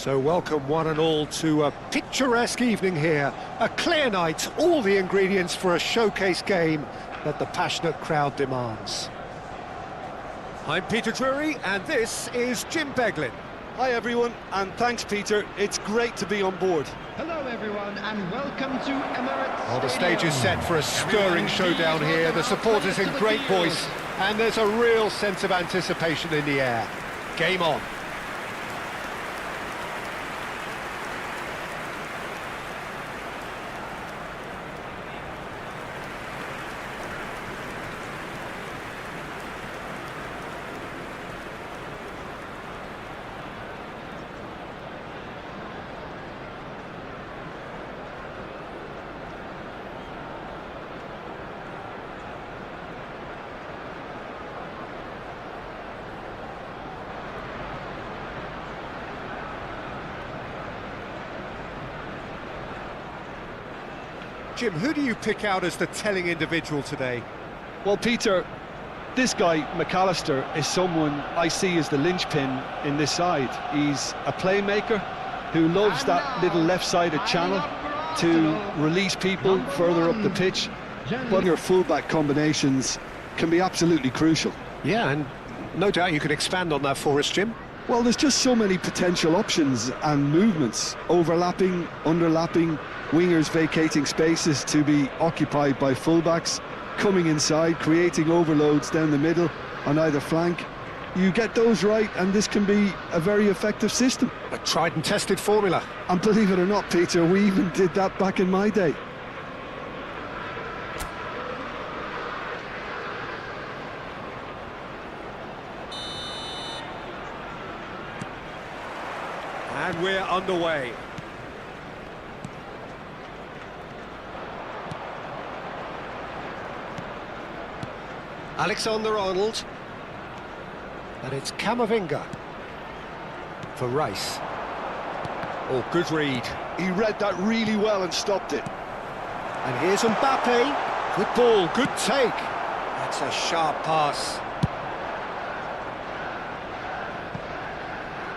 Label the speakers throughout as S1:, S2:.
S1: So welcome one and all to a picturesque evening here. A clear night, all the ingredients for a showcase game that the passionate crowd demands. I'm Peter Drury and this is Jim Beglin.
S2: Hi everyone, and thanks Peter, it's great to be on board.
S3: Hello everyone and welcome to Emirates
S1: Well, the
S3: Stadium.
S1: stage is set for a stirring showdown here. The supporters in great voice and there's a real sense of anticipation in the air. Game on. Jim, who do you pick out as the telling individual today?
S2: Well Peter, this guy, McAllister, is someone I see as the linchpin in this side. He's a playmaker who loves that little left-sided channel to release people further up the pitch. But your full-back combinations can be absolutely crucial.
S1: Yeah, and no doubt you could expand on that for us, Jim.
S2: Well, there's just so many potential options and movements, overlapping, underlapping, wingers vacating spaces to be occupied by fullbacks, coming inside, creating overloads down the middle on either flank. You get those right and this can be a very effective system.
S1: A tried and tested formula.
S2: And believe it or not, Peter, we even did that back in my day.
S1: And we're underway. Alexander-Arnold. And it's Camavinga for Rice. Oh, good read.
S2: He read that really well and stopped it.
S1: And here's Mbappe. Good ball, good take. That's a sharp pass.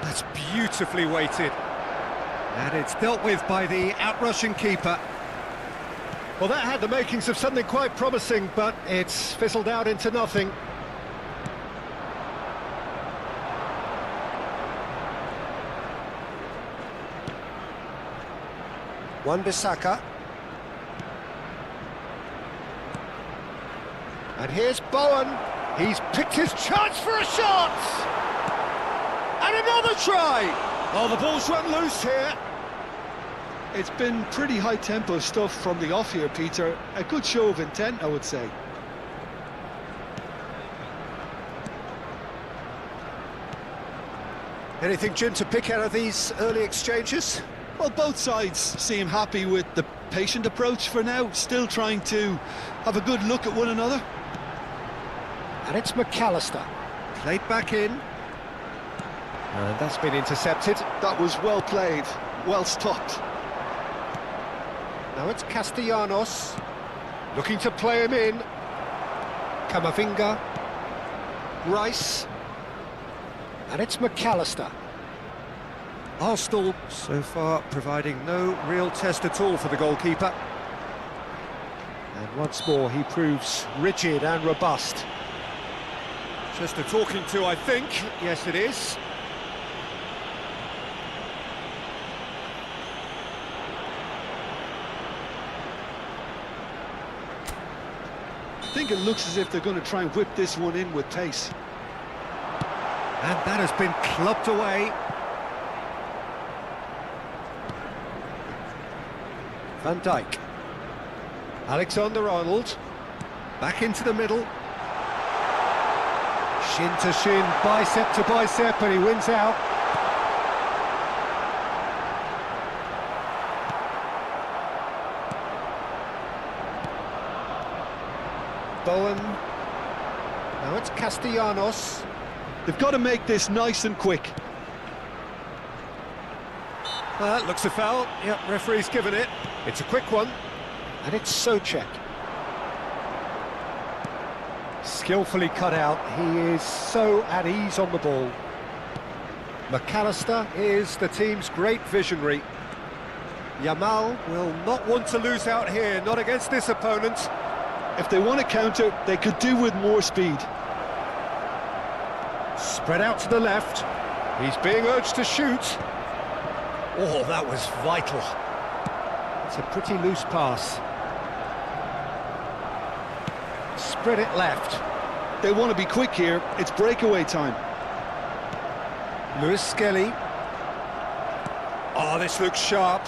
S1: That's beautifully weighted. And it's dealt with by the outrushing keeper. Well, that had the makings of something quite promising, but it's fizzled out into nothing. Wan-Bissaka. And here's Bowen. He's picked his chance for a shot! And another try! Oh, the ball's run loose here.
S2: It's been pretty high-tempo stuff from the off here, Peter. A good show of intent, I would say.
S1: Anything, Jim, to pick out of these early exchanges?
S2: Well, both sides seem happy with the patient approach for now, still trying to have a good look at one another.
S1: And it's McAllister. Played back in. And that's been intercepted.
S2: That was well played, well stopped.
S1: Now it's Castellanos. Looking to play him in. Camavinga. Rice. And it's McAllister. Arsenal so far providing no real test at all for the goalkeeper. And once more he proves rigid and robust. Just a talking to, I think. Yes, it is.
S2: I think it looks as if they're going to try and whip this one in with pace.
S1: And that has been clubbed away. Van Dijk. Alexander-Arnold. Back into the middle. Shin to shin, bicep to bicep, and he wins out. Bowen. Now it's Castellanos.
S2: They've got to make this nice and quick.
S1: That looks a foul. Yep, referee's given it. It's a quick one. And it's Souček. Skillfully cut out. He is so at ease on the ball. McAllister is the team's great visionary. Yamal will not want to lose out here, not against this opponent.
S2: If they want to counter, they could do with more speed.
S1: Spread out to the left. He's being urged to shoot. Oh, that was vital. It's a pretty loose pass. Spread it left.
S2: They want to be quick here. It's breakaway time.
S1: Lewis Skelly. Oh, this looks sharp.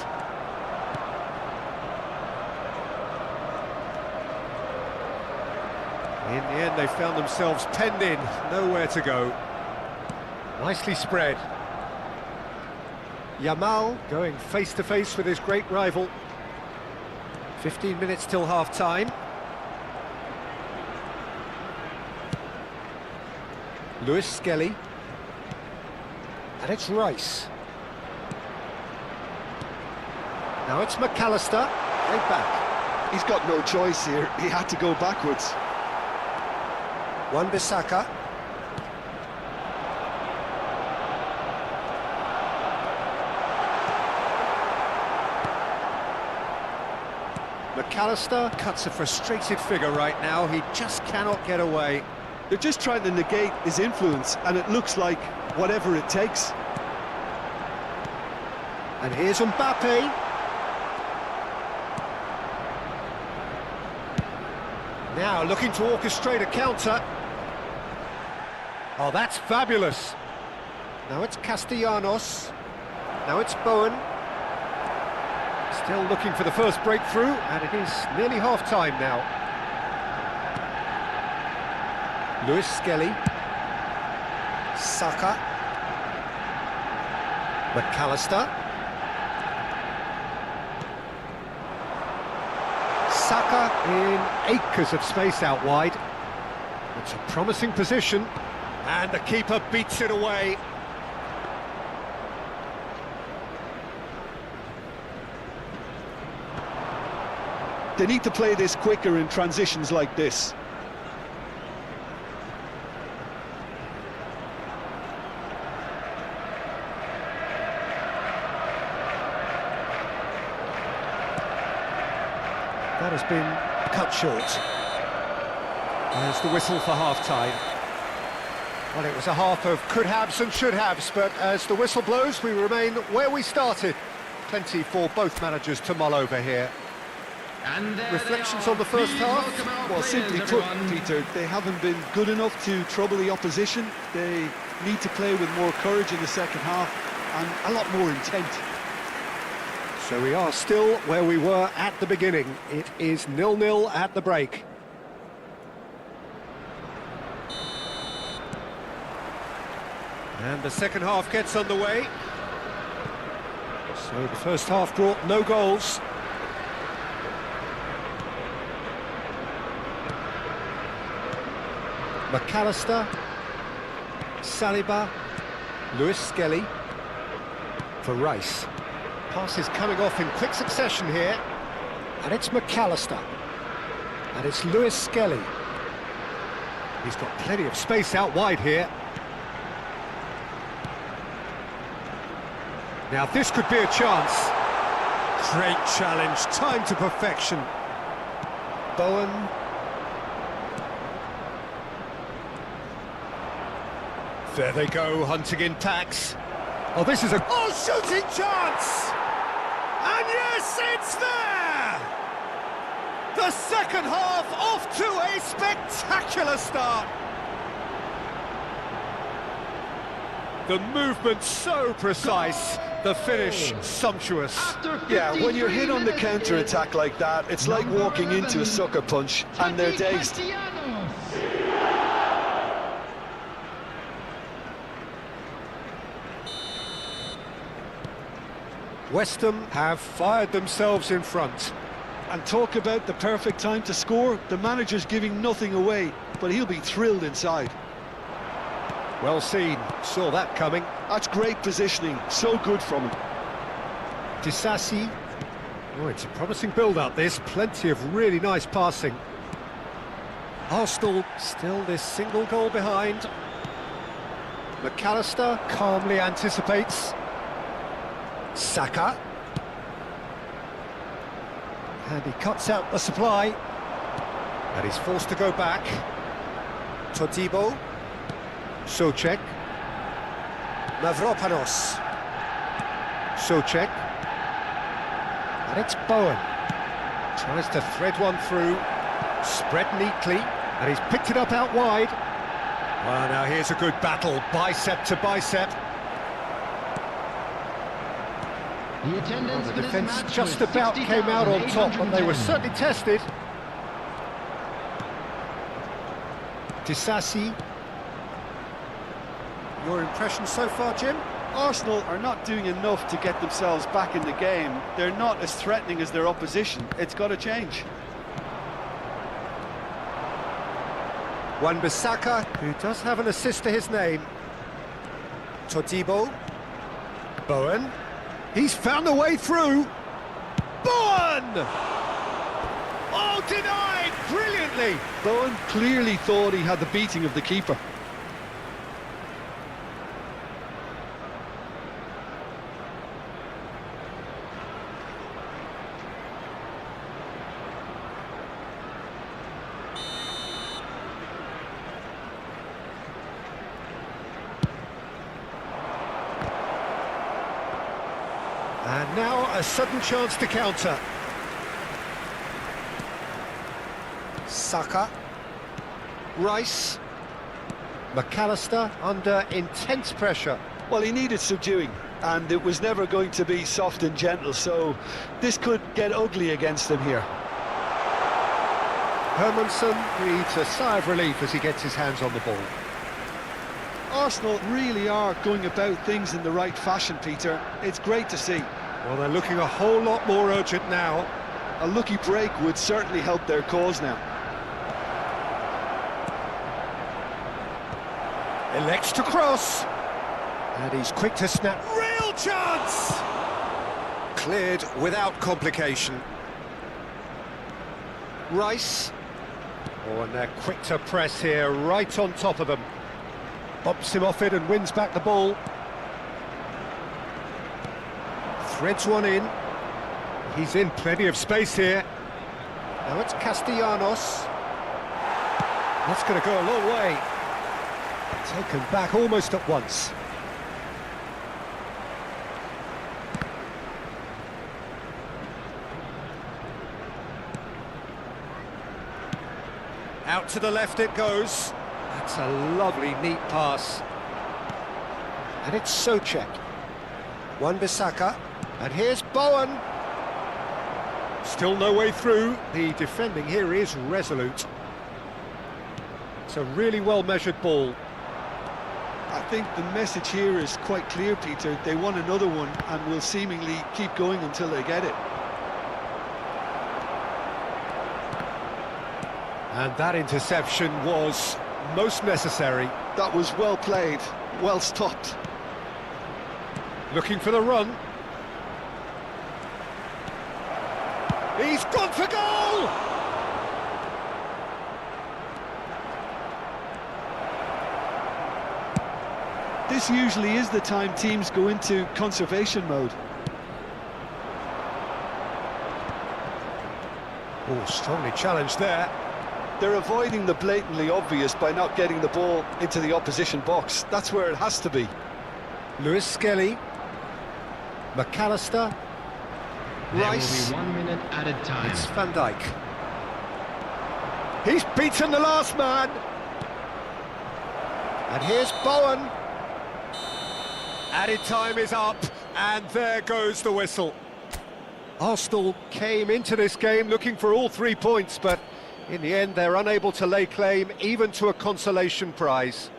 S1: In the end, they found themselves penned in, nowhere to go. Nicely spread. Yamal going face-to-face with his great rival. 15 minutes till half-time. Lewis Skelly. And it's Rice. Now it's McAllister. Right back.
S2: He's got no choice here. He had to go backwards.
S1: Wan-Bissaka. McAllister cuts a frustrated figure right now. He just cannot get away.
S2: They're just trying to negate his influence, and it looks like whatever it takes.
S1: And here's Mbappe. Now looking to orchestrate a counter. Oh, that's fabulous. Now it's Castellanos. Now it's Bowen. Still looking for the first breakthrough, and it is nearly half-time now. Lewis Skelly. Saka. McAllister. Saka in acres of space out wide. It's a promising position, and the keeper beats it away.
S2: They need to play this quicker in transitions like this.
S1: That has been cut short. There's the whistle for half-time. Well, it was a half of could-haves and should-haves, but as the whistle blows, we remain where we started. Plenty for both managers to mull over here.
S3: And
S1: Reflections on the first half?
S2: Well, simply put, Peter, they haven't been good enough to trouble the opposition. They need to play with more courage in the second half and a lot more intent.
S1: So we are still where we were at the beginning. It is 0-0 at the break. And the second half gets underway. So the first half brought no goals. McAllister, Saliba, Lewis Skelly for Rice. Passes coming off in quick succession here, and it's McAllister, and it's Lewis Skelly. He's got plenty of space out wide here. Now this could be a chance. Great challenge, time to perfection. Bowen. There they go, hunting in packs. Oh, this is a shooting chance! And yes, it's there! The second half off to a spectacular start. The movement so precise, the finish sumptuous.
S2: Yeah, when you're hit on the counter-attack like that, it's like walking into a sucker punch, and they're dazed.
S1: West Ham have fired themselves in front.
S2: And talk about the perfect time to score. The manager's giving nothing away, but he'll be thrilled inside.
S1: Well seen, saw that coming.
S2: That's great positioning, so good from him.
S1: Disasi. Oh, it's a promising build-up, this. Plenty of really nice passing. Arsenal still this single goal behind. McAllister calmly anticipates. Saka. And he cuts out the supply. And he's forced to go back. Todibo. Soucek. Mavropanos. Soucek. And it's Bowen. Tries to thread one through. Spread neatly. And he's picked it up out wide. Well, now here's a good battle. Bicep to bicep. The defence just about came out on top, and they were certainly tested. Disasi. Your impression so far, Jim?
S2: Arsenal are not doing enough to get themselves back in the game. They're not as threatening as their opposition. It's got to change.
S1: Wan-Bissaka, who does have an assist to his name. Todibo. Bowen. He's found a way through. Bowen! Oh, denied brilliantly.
S2: Bowen clearly thought he had the beating of the keeper.
S1: And now a sudden chance to counter. Saka. Rice. McAllister under intense pressure.
S2: Well, he needed subduing, and it was never going to be soft and gentle, so this could get ugly against him here.
S1: Hermansen breathes a sigh of relief as he gets his hands on the ball.
S2: Arsenal really are going about things in the right fashion, Peter. It's great to see.
S1: Well, they're looking a whole lot more urgent now.
S2: A lucky break would certainly help their cause now.
S1: Elects to cross. And he's quick to snap. Real chance! Cleared without complication. Rice. Oh, and they're quick to press here, right on top of him. Bumps him off it and wins back the ball. Threads one in. He's in plenty of space here. Now it's Castellanos. That's going to go a long way. Taken back almost at once. Out to the left it goes. That's a lovely, neat pass. And it's Soucek. Wan-Bissaka. And here's Bowen. Still no way through. The defending here is resolute. It's a really well-measured ball.
S2: I think the message here is quite clear, Peter. They want another one and will seemingly keep going until they get it.
S1: And that interception was most necessary.
S2: That was well played, well stopped.
S1: Looking for the run. He's gone for goal!
S2: This usually is the time teams go into conservation mode.
S1: Oh, strongly challenged there.
S2: They're avoiding the blatantly obvious by not getting the ball into the opposition box. That's where it has to be.
S1: Lewis Skelly. McAllister. Rice.
S3: There will be 1 minute added time.
S1: It's Van Dijk. He's beaten the last man. And here's Bowen. Added time is up, and there goes the whistle. Arsenal came into this game looking for all 3 points, but in the end they're unable to lay claim even to a consolation prize.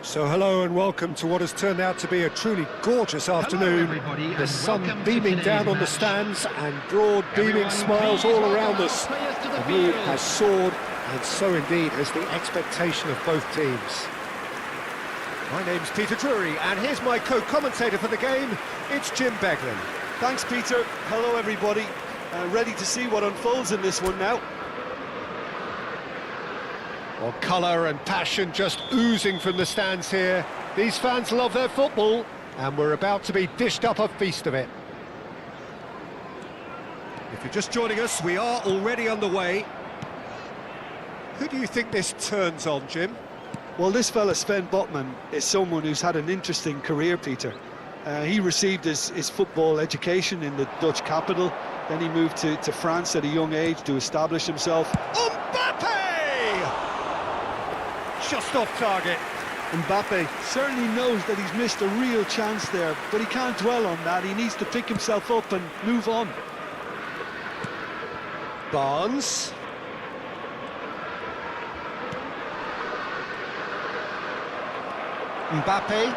S1: So hello and welcome to what has turned out to be a truly gorgeous afternoon.
S3: everybody,
S1: The
S3: and
S1: sun
S3: welcome to
S1: beaming
S3: today's
S1: down on the
S3: match.
S1: stands and broad beaming
S3: Everyone,
S1: smiles
S3: please
S1: all
S3: welcome
S1: around
S3: our
S1: us.
S3: players to the
S1: The mood
S3: field.
S1: has soared, and so indeed has the expectation of both teams. My name's Peter Drury, and here's my co-commentator for the game. It's Jim Beglin.
S2: Thanks, Peter. Hello, everybody. Ready to see what unfolds in this one now.
S1: Well, colour and passion just oozing from the stands here. These fans love their football, and we're about to be dished up a feast of it. If you're just joining us, we are already underway. Who do you think this turns on, Jim?
S2: Well, this fella, Sven Botman, is someone who's had an interesting career, Peter. He received his football education in the Dutch capital. Then he moved to France at a young age to establish himself.
S1: Mbappe! Just off target.
S2: Mbappe certainly knows that he's missed a real chance there, but he can't dwell on that. He needs to pick himself up and move on.
S1: Barnes. Mbappe.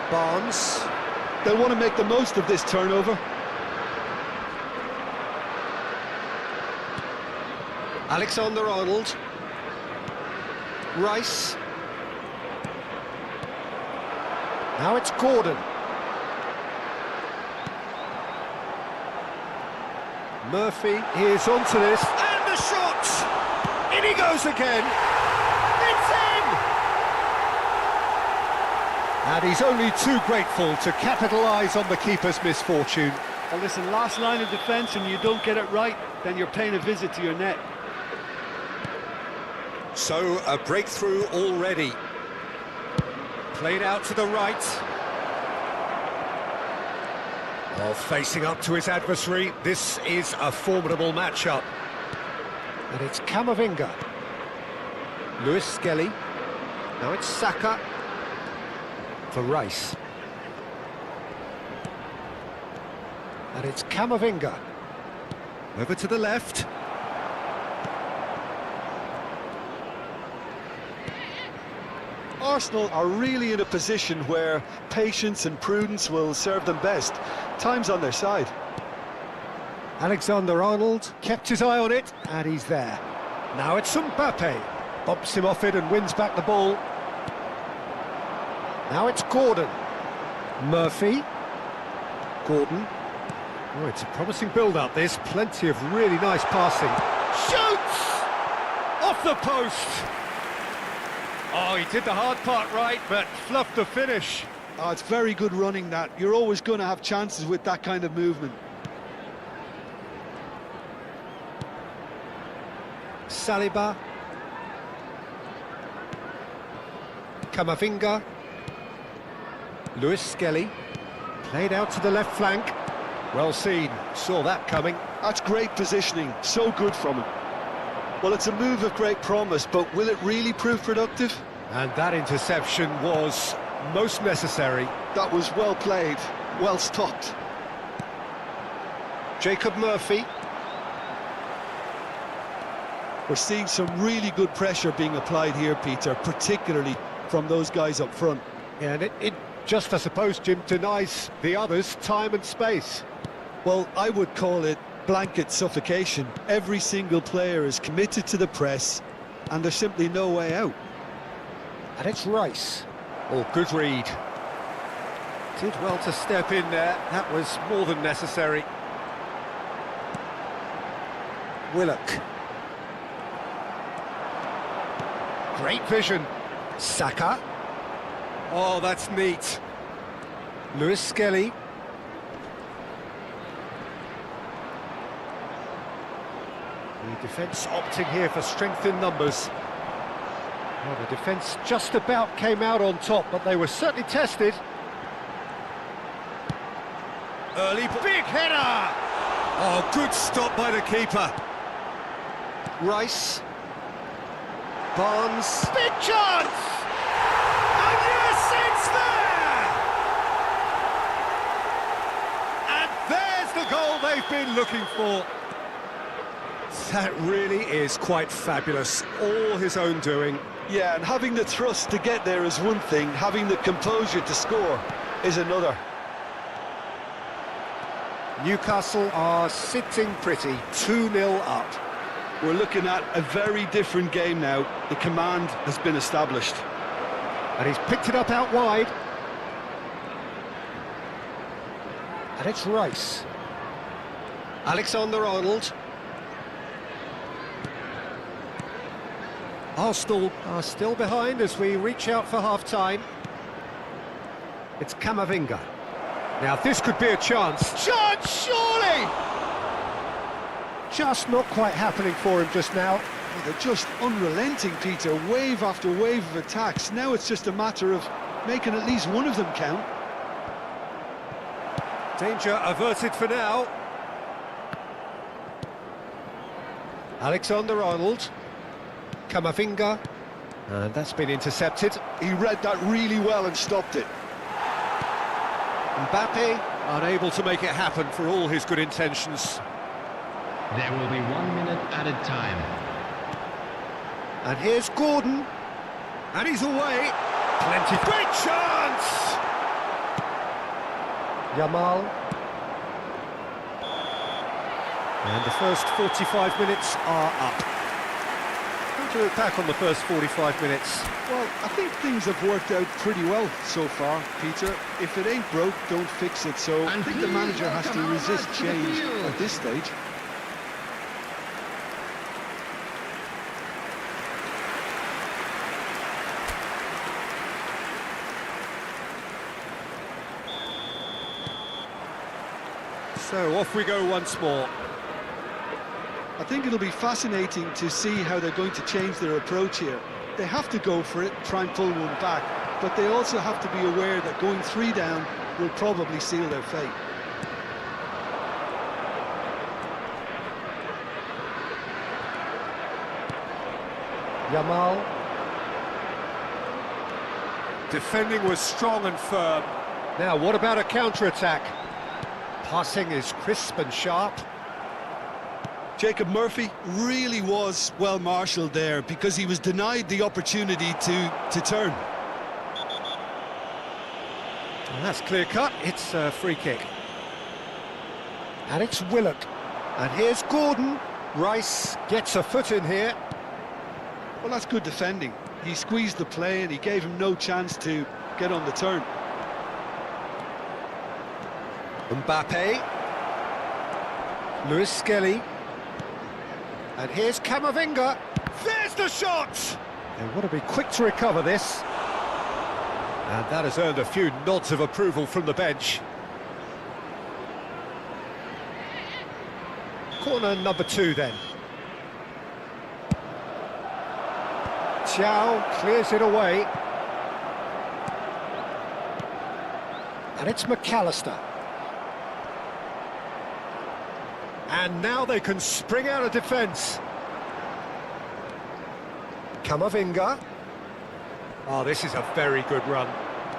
S1: Barnes.
S2: They'll want to make the most of this turnover.
S1: Alexander-Arnold. Rice. Now it's Gordon. Murphy is onto this, and the shot! In he goes again! It's in! And he's only too grateful to capitalise on the keeper's misfortune.
S2: Well, listen, last line of defence, and you don't get it right, then you're paying a visit to your net.
S1: So, a breakthrough already. Played out to the right. Well, facing up to his adversary, this is a formidable matchup. And it's Camavinga. Lewis Skelly. Now it's Saka. For Rice. And it's Camavinga. Over to the left.
S2: Arsenal are really in a position where patience and prudence will serve them best. Time's on their side.
S1: Alexander-Arnold kept his eye on it, and he's there. Now it's Mbappe. Bumps him off it and wins back the ball. Now it's Gordon. Murphy. Gordon. Oh, it's a promising build-up, this. Plenty of really nice passing. Shoots! Off the post! Oh, he did the hard part right, but fluffed the finish.
S2: Oh, it's very good running, that. You're always going to have chances with that kind of movement.
S1: Saliba. Camavinga. Lewis Skelly. Played out to the left flank. Well seen, saw that coming.
S2: That's great positioning, so good from him. Well, it's a move of great promise, but will it really prove productive?
S1: And that interception was most necessary.
S2: That was well played, well stopped.
S1: Jacob Murphy.
S2: We're seeing some really good pressure being applied here, Peter, particularly from those guys up front.
S1: Yeah, and it just, I suppose, Jim, denies the others time and space.
S2: Well, I would call it blanket suffocation. Every single player is committed to the press, and there's simply no way out.
S1: And it's Rice. Oh, good read. Did well to step in there. That was more than necessary. Willock. Great vision. Saka. Oh, that's neat. Lewis Skelly. The defence opting here for strength in numbers. Well, the defence just about came out on top, but they were certainly tested. Early big header! Oh, good stop by the keeper. Rice. Barnes. Big chance! And yes, it's there! And there's the goal they've been looking for. That really is quite fabulous. All his own doing.
S2: Yeah, and having the thrust to get there is one thing, having the composure to score is another.
S1: Newcastle are sitting pretty, 2-0 up.
S2: We're looking at a very different game now. The command has been established.
S1: And he's picked it up out wide. And it's Rice. Alexander-Arnold. Arsenal are still behind as we reach out for half-time. It's Camavinga. Now this could be a chance. Chance, surely! Just not quite happening for him just now.
S2: Well, they're just unrelenting, Peter. Wave after wave of attacks. Now it's just a matter of making at least one of them count.
S1: Danger averted for now. Alexander-Arnold. Camavinga. And that's been intercepted.
S2: He read that really well and stopped it.
S1: Mbappe unable to make it happen for all his good intentions.
S3: There will be 1 minute added time.
S1: And here's Gordon. And he's away. Plenty. Great chance! Yamal. And the first 45 minutes are up. How do you look back on the first 45 minutes?
S2: Well, I think things have worked out pretty well so far, Peter. If it ain't broke, don't fix it. So I think the manager has to resist change at this stage.
S1: So off we go once more.
S2: I think it'll be fascinating to see how they're going to change their approach here. They have to go for it, try and pull one back, but they also have to be aware that going 3 down will probably seal their fate.
S1: Yamal. Defending was strong and firm. Now, what about a counter-attack? Passing is crisp and sharp.
S2: Jacob Murphy really was well marshalled there because he was denied the opportunity to turn.
S1: And that's clear-cut. It's a free kick. And it's Willock. And here's Gordon. Rice gets a foot in here.
S2: Well, that's good defending. He squeezed the play and he gave him no chance to get on the turn.
S1: Mbappe. Lewis Skelly. And here's Camavinga. There's the shot! They want to be quick to recover this. And that has earned a few nods of approval from the bench. Corner number 2 then. Chow clears it away. And it's McAllister. And now they can spring out of defence. Camavinga. Oh, this is a very good run.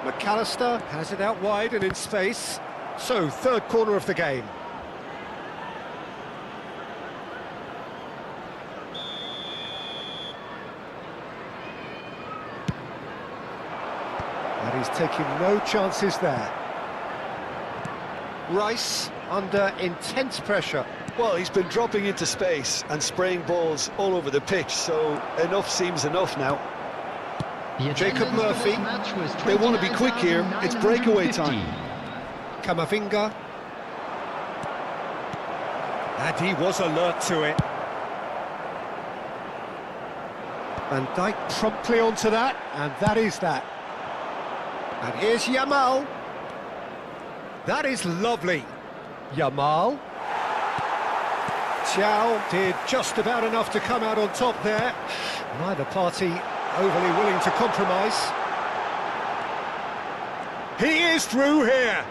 S1: McAllister has it out wide and in space. So, third corner of the game. And he's taking no chances there. Rice under intense pressure.
S2: Well, he's been dropping into space and spraying balls all over the pitch, so enough seems enough now.
S1: Jacob Murphy.
S2: They want to be quick here. It's breakaway time.
S1: Camavinga. And he was alert to it. Van Dijk promptly onto that, and that is that. And here's Yamal. That is lovely. Yamal. Chow did just about enough to come out on top there. Neither party overly willing to compromise. He is through here.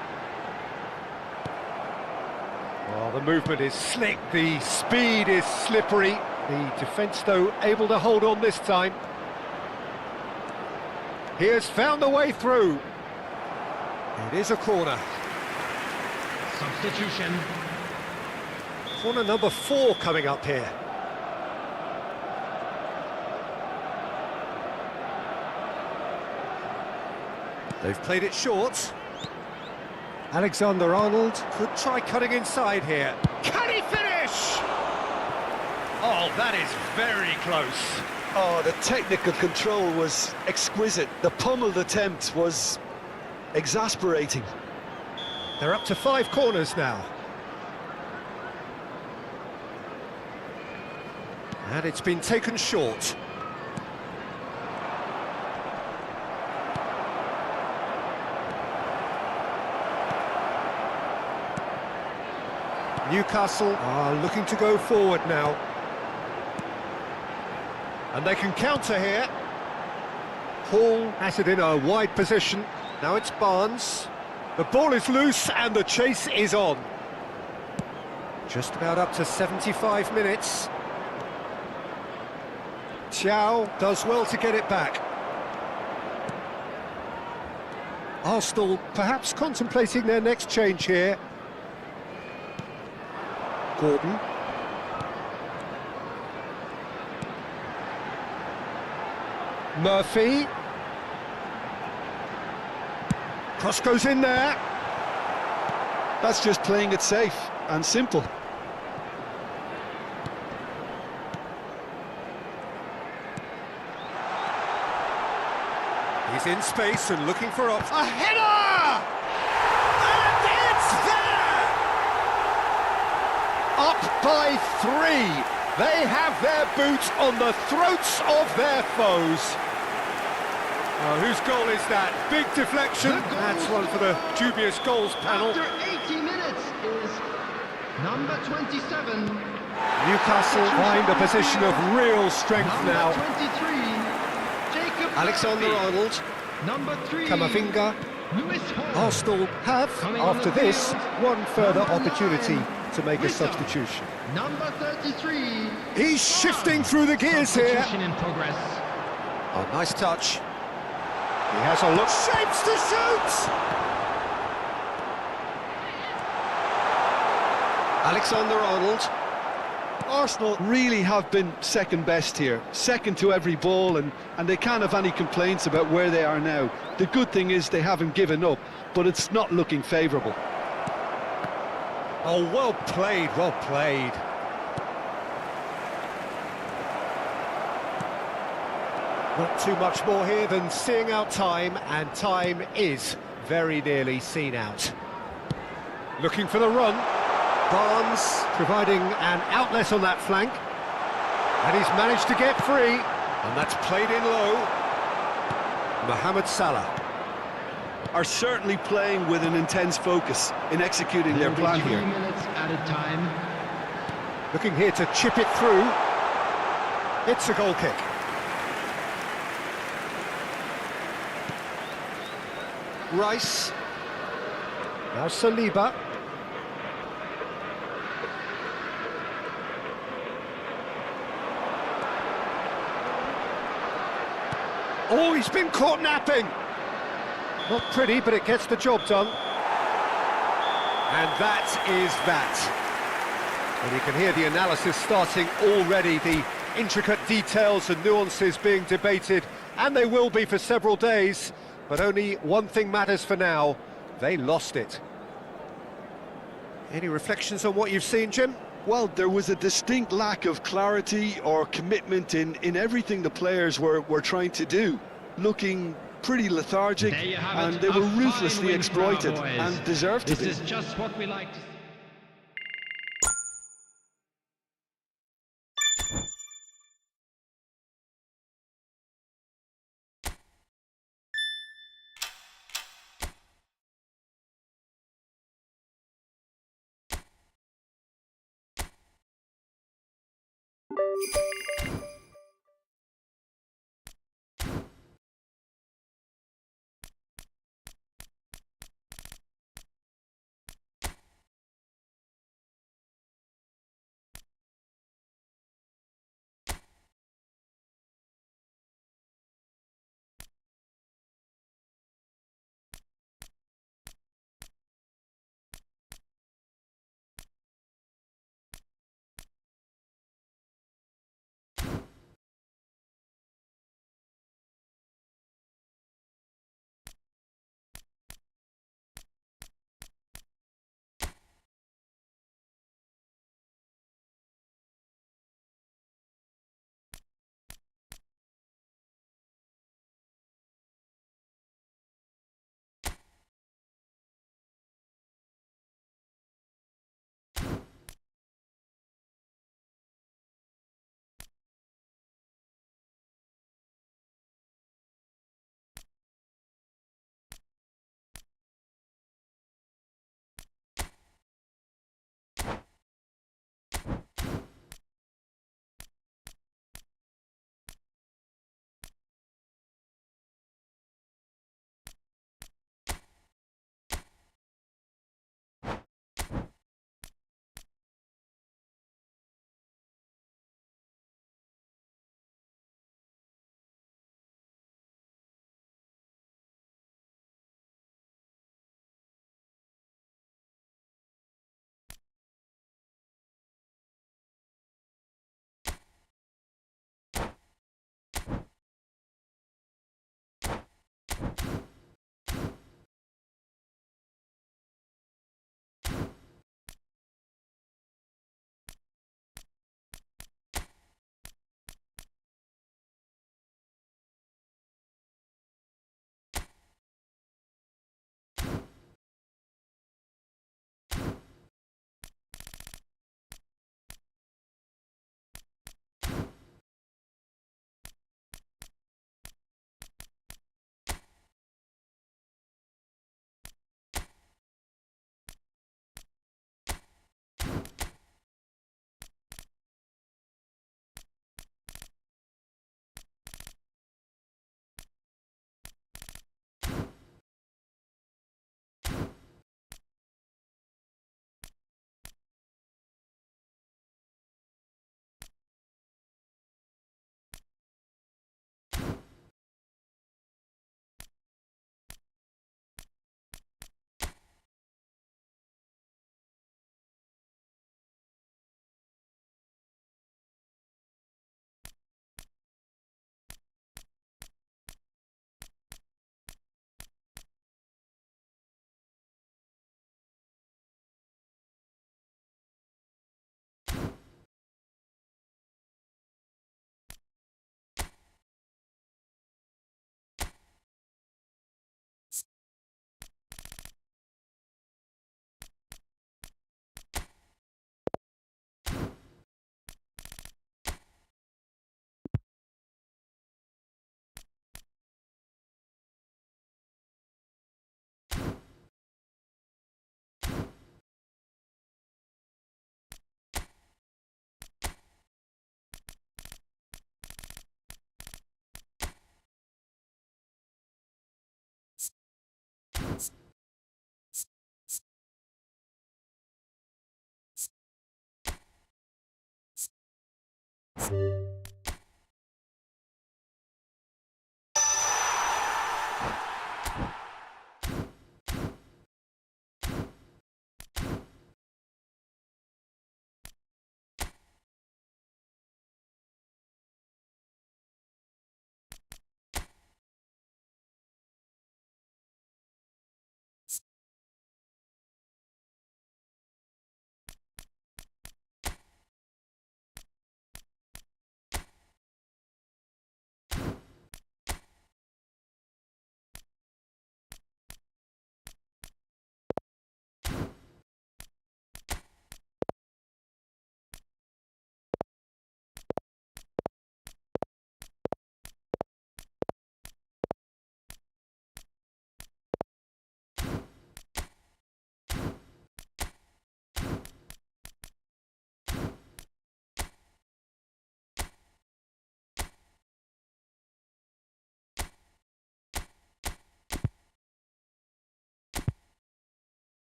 S1: Well, the movement is slick, the speed is slippery. The defence, though, able to hold on this time. He has found a way through. It is a corner.
S3: Substitution.
S1: Corner number 4 coming up here. They've played it short. Alexander-Arnold could try cutting inside here. Can he finish? Oh, that is very close.
S2: Oh, the technical control was exquisite. The pummeled attempt was exasperating.
S1: They're up to 5 corners now. And it's been taken short. Newcastle are looking to go forward now. And they can counter here. Hall has it in a wide position. Now it's Barnes. The ball is loose and the chase is on. Just about up to 75 minutes. Chow does well to get it back. Arsenal perhaps contemplating their next change here. Gordon. Murphy. Cross goes in there.
S2: That's just playing it safe and simple.
S1: He's in space and looking for a header! And it's there! Up by 3. They have their boot on the throats of their foes. Oh, whose goal is that? Big deflection. That's one for the dubious goals panel.
S3: After 80 minutes is number 27.
S1: Newcastle find a position of real strength now.
S3: Number 23, Jacob
S1: Alexander-Arnold.
S3: Number 3,
S1: Camavinga.
S3: Lewis Hall.
S1: Arsenal have,
S3: Coming on
S1: after
S3: the
S1: this,
S3: field,
S1: one further
S3: number
S1: opportunity
S3: 9,
S1: to make a
S3: Wickham.
S1: substitution.
S3: Number 33.
S1: He's shifting through the gears here.
S3: Substitution in progress.
S1: Oh, nice touch. He has a look. Shapes to shoot! Alexander-Arnold.
S2: Arsenal really have been second best here, second to every ball, and they can't have any complaints about where they are now. The good thing is they haven't given up, but it's not looking favourable.
S1: Oh, well played, well played. Not too much more here than seeing out time, and time is very nearly seen out. Looking for the run. Barnes providing an outlet on that flank. And he's managed to get free. And that's played in low. Mohamed Salah
S2: Are certainly playing with an intense focus in executing their plan
S3: 3
S2: here.
S3: minutes added time.
S1: looking here to chip it through. It's a goal kick. Rice. Now Saliba. Oh, he's been caught napping. Not pretty, but it gets the job done. And that is that. And you can hear the analysis starting already, the intricate details and nuances being debated, and they will be for several days. But only one thing matters for now: they lost it. Any reflections on what you've seen, Jim?
S2: Well, there was a distinct lack of clarity or commitment in everything the players were trying to do. Looking pretty lethargic, and they were ruthlessly exploited and deserved to be.
S3: This is just what we like to see.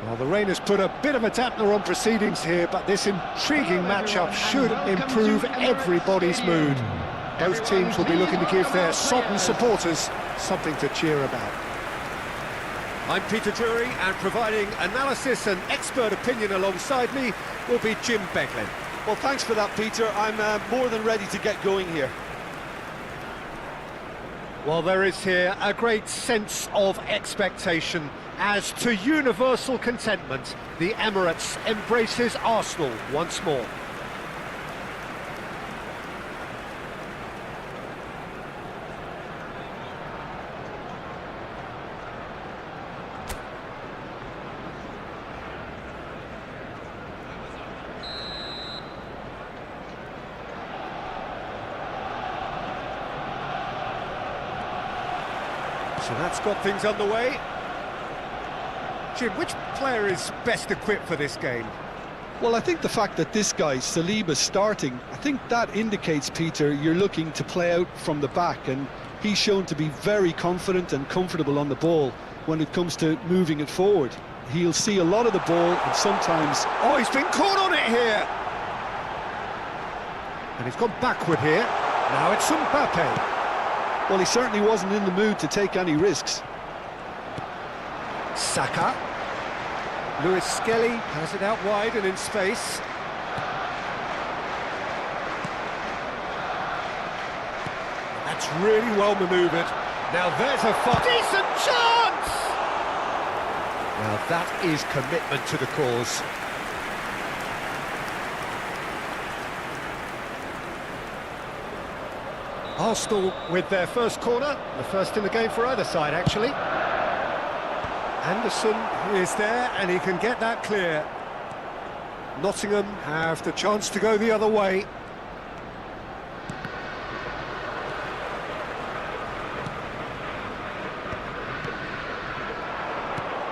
S1: Well, the rain has put a bit of a dampener on proceedings here, but this intriguing matchup should improve everybody's mood. Both teams will be looking to give their sodden supporters something to cheer about. I'm Peter Drury, and providing analysis and expert opinion alongside me will be Jim Beglin.
S2: Well, thanks for that, Peter. I'm more than ready to get going here.
S1: Well, there is here a great sense of expectation as to universal contentment. The Emirates embraces Arsenal once more. So that's got things underway. Jim, which player is best equipped for this game?
S2: Well, I think the fact that this guy, Saliba's starting, I think that indicates, Peter, you're looking to play out from the back, and he's shown to be very confident and comfortable on the ball when it comes to moving it forward. He'll see a lot of the ball, and sometimes...
S1: Oh, he's been caught on it here! And he's gone backward here. Now it's Mbappe.
S2: Well, he certainly wasn't in the mood to take any risks.
S1: Saka. Lewis Skelly has it out wide and in space. That's really well manoeuvred. Now there's a decent chance! Now that is commitment to the cause. Arsenal with their first corner, the first in the game for either side, actually. Anderson is there, and he can get that clear. Nottingham have the chance to go the other way.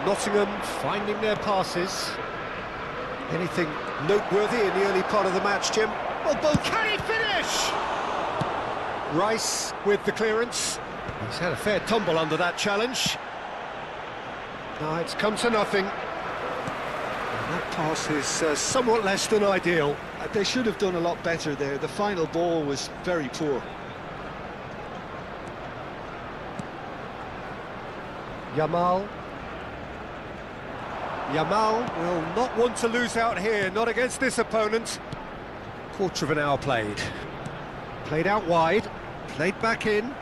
S1: Nottingham finding their passes. Anything noteworthy in the early part of the match, Jim? Well, both can he finish? Rice with the clearance. He's had a fair tumble under that challenge. No, it's come to nothing. And that pass is somewhat less than ideal.
S2: They should have done a lot better there. The final ball was very poor.
S1: Yamal. Yamal will not want to lose out here, not against this opponent. Quarter of an hour played. Played out wide, played back in.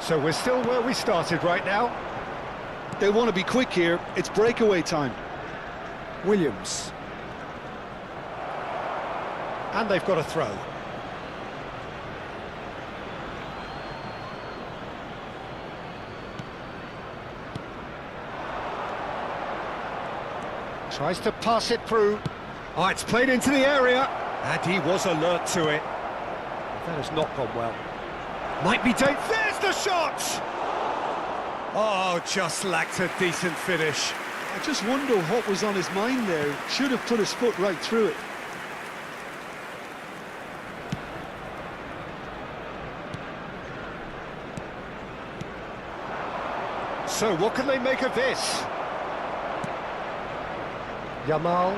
S1: So we're still where we started right now.
S2: They want to be quick here. It's breakaway time.
S1: Williams. And they've got a throw. Tries to pass it through. Oh, it's played into the area. And he was alert to it. That has not gone well. Might be dangerous. There's the shot! Oh, just lacked a decent finish.
S2: I just wonder what was on his mind there. Should have put his foot right through it.
S1: So what can they make of this? Yamal.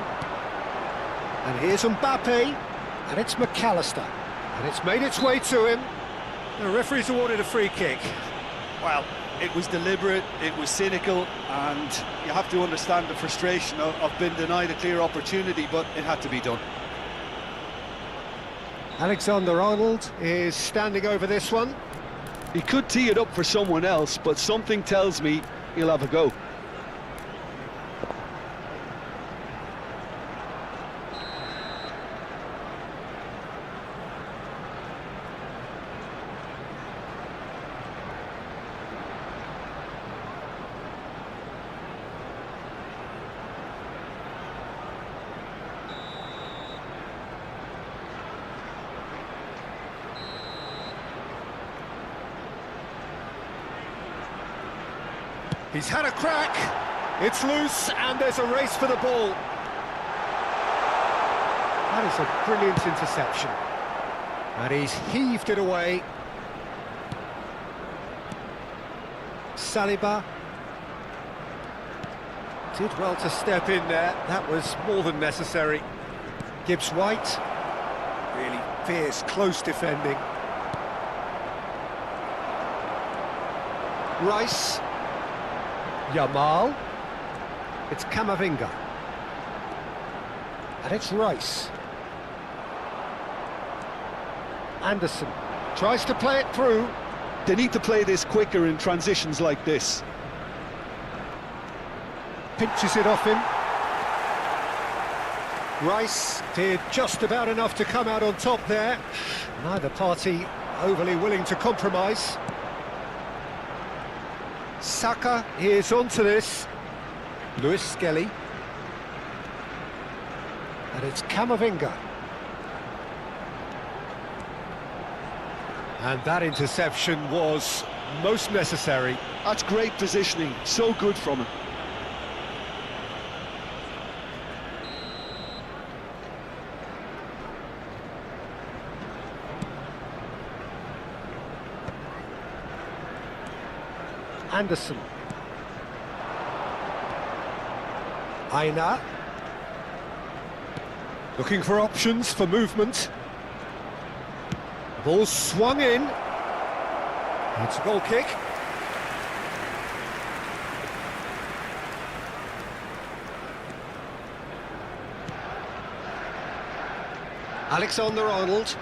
S1: And here's Mbappe. And it's McAllister. And it's made its way to him. The referee's awarded a free kick.
S2: Well, it was deliberate, it was cynical, and you have to understand the frustration of being denied a clear opportunity, but it had to be done.
S1: Alexander-Arnold is standing over this one.
S2: He could tee it up for someone else, but something tells me he'll have a go.
S1: He's had a crack, it's loose, and there's a race for the ball. That is a brilliant interception. And he's heaved it away. Saliba did well to step in there, that was more than necessary. Gibbs White, really fierce, close defending. Rice. Yamal, it's Camavinga, and it's Rice. Anderson tries to play it through.
S2: They need to play this quicker in transitions like this.
S1: Pinches it off him. Rice did just about enough to come out on top there. Neither party overly willing to compromise. Saka is onto this. Lewis Skelly. And it's Camavinga. And that interception was most necessary.
S2: That's great positioning, so good from him.
S1: Anderson. Aina. Looking for options for movement. Ball swung in. It's a goal kick. Alexander-Arnold.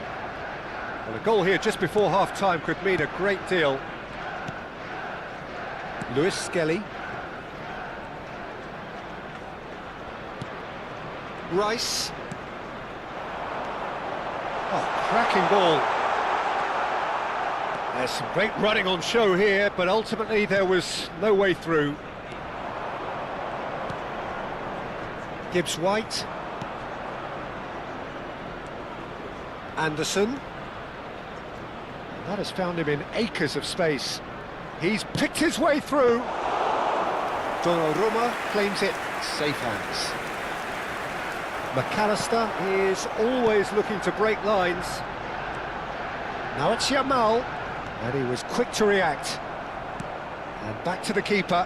S1: Well, a goal here just before half-time could mean a great deal. Lewis Skelly. Rice. Oh, cracking ball. There's some great running on show here, but ultimately there was no way through. Gibbs White. Anderson. That has found him in acres of space. He's picked his way through. Donnarumma claims it, safe hands. McAllister is always looking to break lines. Now it's Yamal, and he was quick to react. And back to the keeper.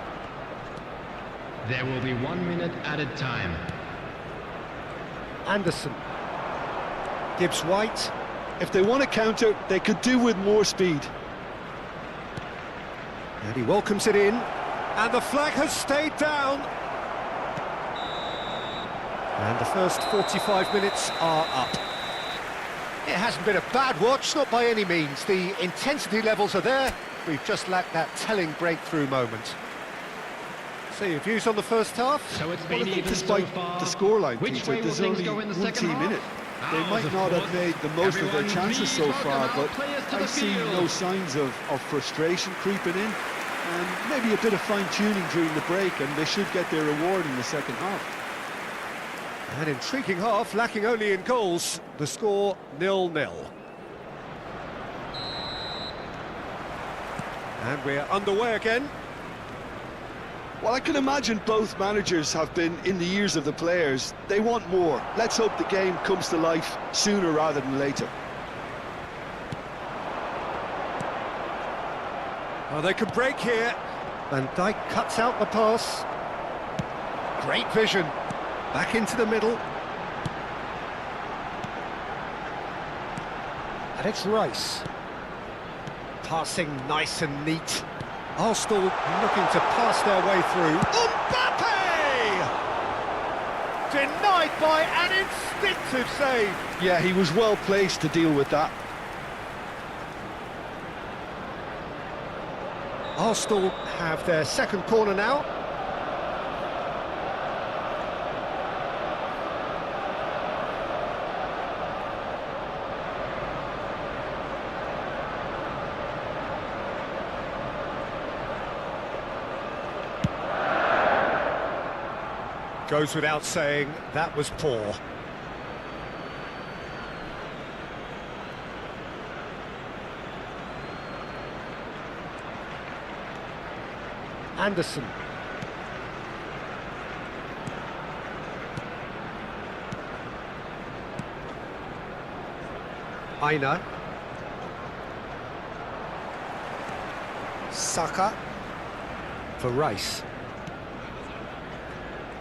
S3: There will be 1 minute added time.
S1: Anderson. Gibbs White.
S2: If they want to counter, they could do with more speed.
S1: And he welcomes it in, and the flag has stayed down. And the first 45 minutes are up. It hasn't been a bad watch, not by any means. The intensity levels are there. We've just lacked that telling breakthrough moment. So your views on the first half?
S3: So it's been even so
S2: despite
S3: far.
S2: the scoreline,
S3: Which
S2: Peter,
S3: way will
S2: there's
S3: things
S2: only
S3: go in the
S2: one
S3: second
S2: team in
S3: half?
S2: it. They might not have made the most of their chances so far, but I see no signs of frustration creeping in. And maybe a bit of fine-tuning during the break, and they should get their reward in the second half.
S1: An intriguing half, lacking only in goals. The score 0-0. And we're underway again.
S2: Well, I can imagine both managers have been in the ears of the players. They want more. Let's hope the game comes to life sooner rather than later.
S1: Well, they can break here. Van Dijk cuts out the pass. Great vision. Back into the middle. And it's Rice. Passing nice and neat. Arsenal looking to pass their way through. Mbappe! Denied by an instinctive save.
S2: Yeah, he was well placed to deal with that.
S1: Arsenal have their second corner now. Goes without saying, that was poor. Anderson. Aina. Saka. For Rice.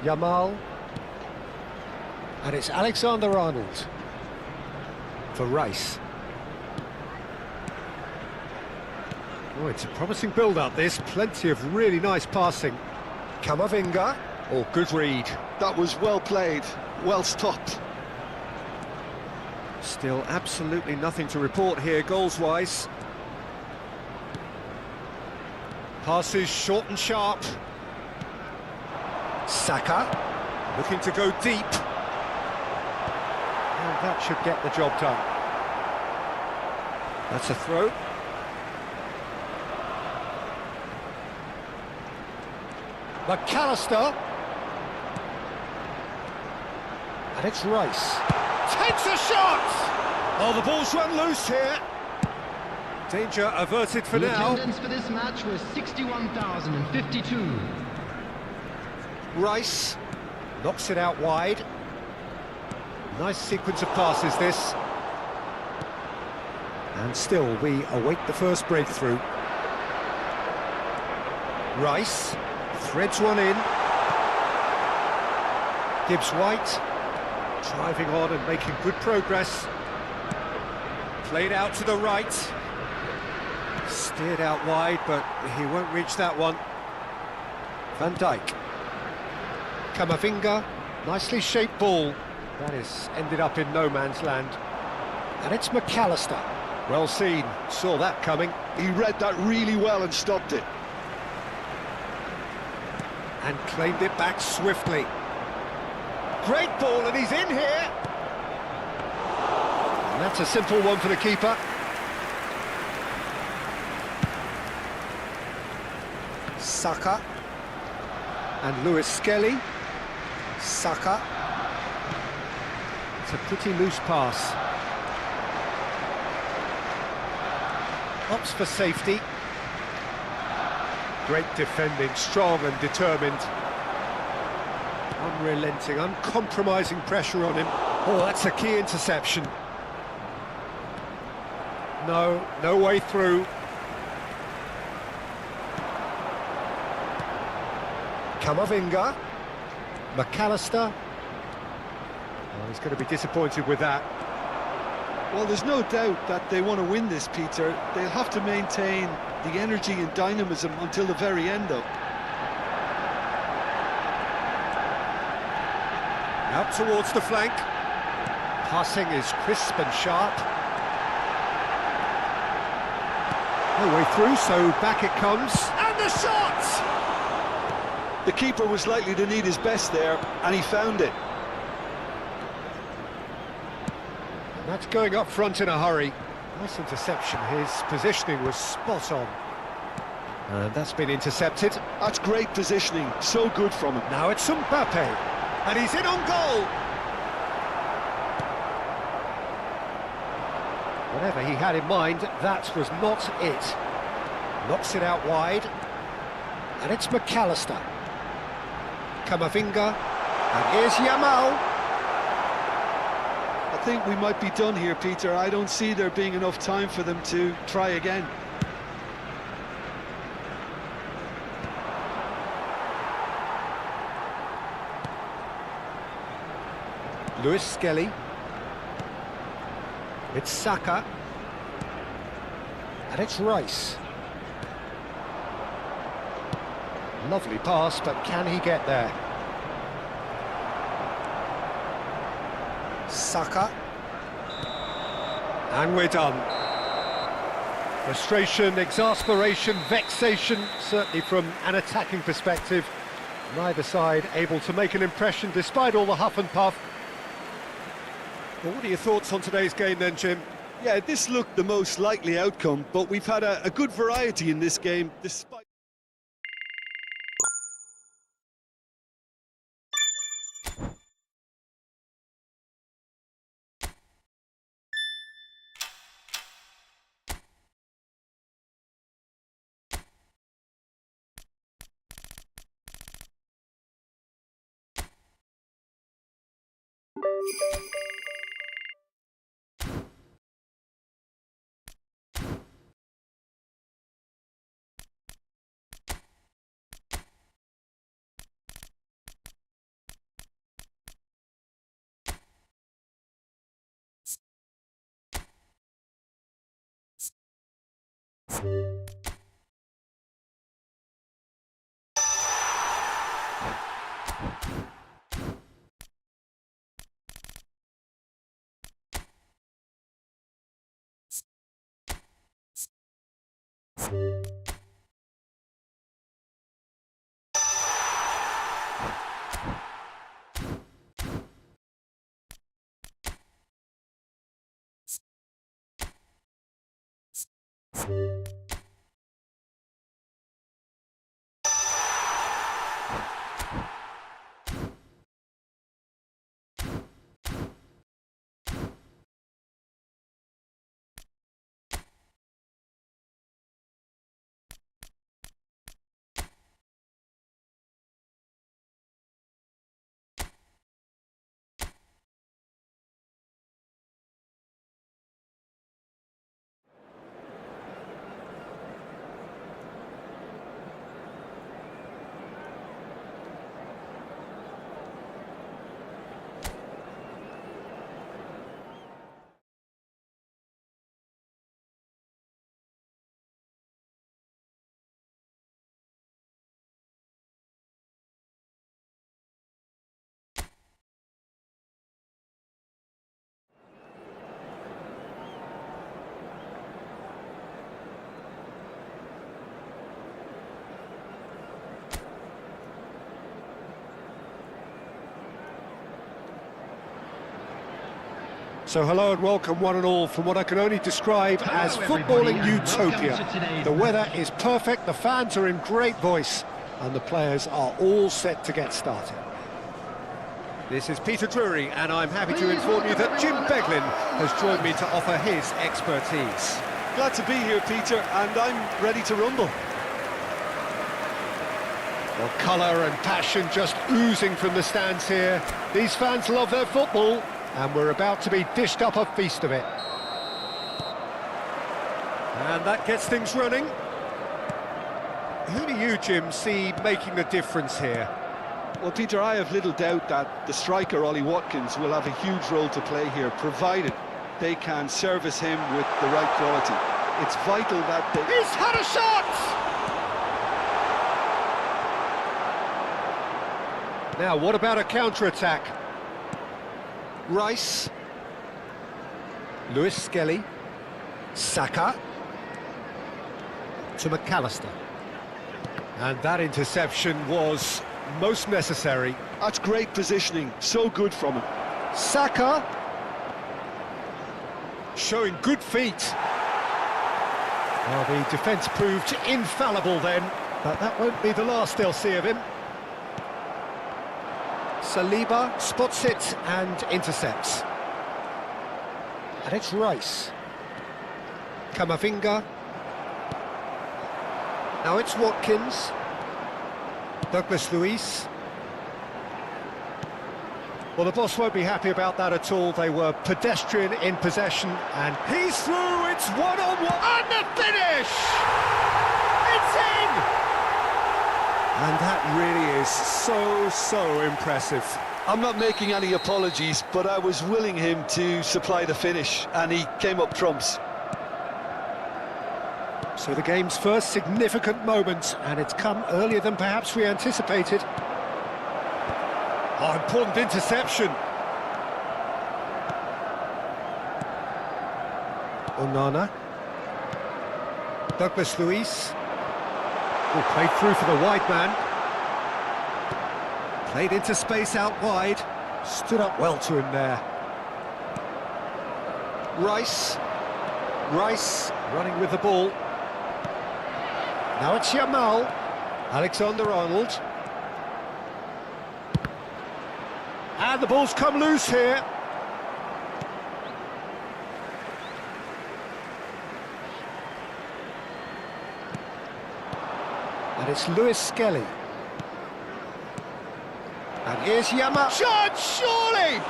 S1: Yamal. And it's Alexander-Arnold. For Rice. Oh, it's a promising build-up, this. Plenty of really nice passing. Camavinga. Oh, good read.
S2: That was well played, well stopped.
S1: Still absolutely nothing to report here, goals-wise. Passes short and sharp. Saka. Looking to go deep. And that should get the job done. That's a throw. McAllister. And it's Rice. Takes a shot! Oh, the ball's run loose here. Danger averted for
S3: The
S1: now.
S3: attendance for this match was 61,052.
S1: Rice knocks it out wide. Nice sequence of passes, this. And still, we await the first breakthrough. Rice threads one in. Gibbs White driving on and making good progress. Played out to the right. Steered out wide, but he won't reach that one. Van Dijk. Camavinga, nicely shaped ball. That is ended up in no man's land. And it's McAllister. Well seen, saw that coming.
S2: He read that really well and stopped it.
S1: And claimed it back swiftly. Great ball, and he's in here. And that's a simple one for the keeper. Saka. And Lewis Skelly. Saka. It's a pretty loose pass. Opts for safety. Great defending, strong and determined. Unrelenting, uncompromising pressure on him. Oh, that's a key interception. No way through. Camavinga. McAllister. Oh, he's going to be disappointed with that.
S2: Well, there's no doubt that they want to win this, Peter. They'll have to maintain the energy and dynamism until the very end, though.
S1: Out towards the flank. Passing is crisp and sharp. No way through, so back it comes. And the shot!
S2: The keeper was likely to need his best there, and he found it.
S1: That's going up front in a hurry. Nice interception. His positioning was spot on. And that's been intercepted.
S2: That's great positioning, so good from him.
S1: Now it's Mbappe, and he's in on goal. Whatever he had in mind, that was not it. Knocks it out wide, and it's McAllister. Camavinga, and here's Yamal.
S2: I think we might be done here, Peter. I don't see there being enough time for them to try again.
S1: Lewis Skelly. It's Saka. And it's Rice. Lovely pass, but can he get there? Saka. And we're done. Frustration, exasperation, vexation, certainly from an attacking perspective. Neither side able to make an impression despite all the huff and puff. Well, what are your thoughts on today's game then, Jim?
S2: Yeah, this looked the most likely outcome, but we've had a good variety in this game, despite...
S1: So hello and welcome one and all from what I can only describe as footballing utopia. The weather is perfect, the fans are in great voice, and the players are all set to get started. This is Peter Drury, and I'm happy to inform you that Jim Beglin has joined me to offer his expertise.
S2: Glad to be here, Peter, and I'm ready to rumble.
S1: Well, colour and passion just oozing from the stands here. These fans love their football, and we're about to be dished up a feast of it. And that gets things running. Who do you, Jim, see making the difference here?
S2: Well, Peter, I have little doubt that the striker, Ollie Watkins, will have a huge role to play here, provided they can service him with the right quality. It's vital that they...
S1: He's had a shot! Now, what about a counter-attack? Rice. Lewis Skelly. Saka. To McAllister. And that interception was most necessary.
S2: That's great positioning, so good from him.
S1: Saka. showing good feet. Well, the defence proved infallible then, but that won't be the last they'll see of him. Saliba spots it and intercepts. And it's Rice. Camavinga. Now it's Watkins. Douglas Luiz. Well, the boss won't be happy about that at all. They were pedestrian in possession, and he's through. It's one-on-one, and the finish! It's in! And that really is so impressive.
S2: I'm not making any apologies, but I was willing him to supply the finish, and he came up trumps.
S1: So the game's first significant moment, and it's come earlier than perhaps we anticipated. Oh, important interception. Onana. Douglas Luiz. Oh, played through for the wide man. Played into space out wide. Stood up well to him there. Rice. Rice running with the ball. Now it's Yamal. Alexander-Arnold. And the ball's come loose here. And it's Lewis Skelly. And here's Yamal. Shot, surely!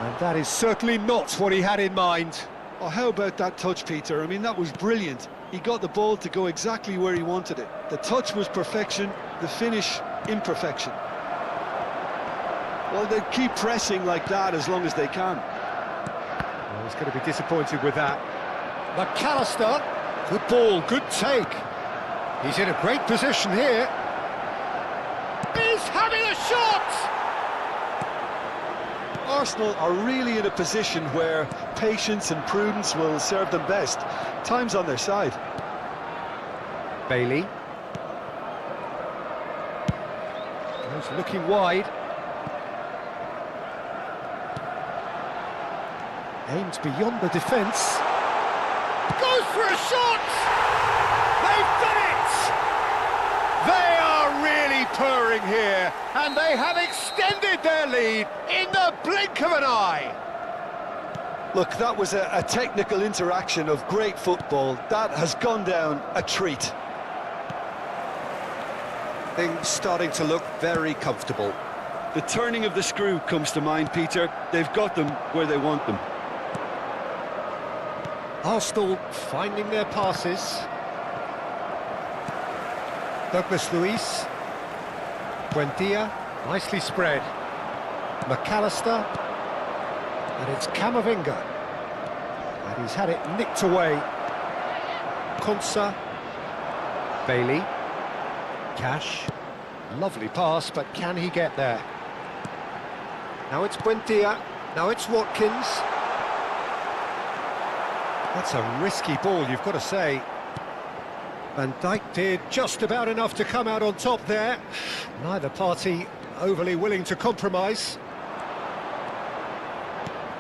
S1: And that is certainly not what he had in mind.
S2: Oh, how about that touch, Peter? I mean, that was brilliant. He got the ball to go exactly where he wanted it. The touch was perfection, the finish, imperfection. Well, they keep pressing like that as long as they can.
S1: Well, he's going to be disappointed with that. McAllister, good ball, good take. He's in a great position here. He's having a shot!
S2: Arsenal are really in a position where patience and prudence will serve them best. Time's on their side.
S1: Bailey. He's looking wide. Aims beyond the defence. Goes for a shot! They've done it! They are really purring here, and they have extended their lead in the blink of an eye.
S2: Look, that was a technical interaction of great football. That has gone down a treat.
S1: Things starting to look very comfortable.
S2: The turning of the screw comes to mind, Peter. They've got them where they want them.
S1: Arsenal finding their passes. Douglas Luiz. Buendia, nicely spread. McAllister. And it's Camavinga. And he's had it nicked away. Konsa. Bailey. Cash. Lovely pass, but can he get there? Now it's Buendia. Now it's Watkins. That's a risky ball, you've got to say. Van Dijk did just about enough to come out on top there. Neither party overly willing to compromise.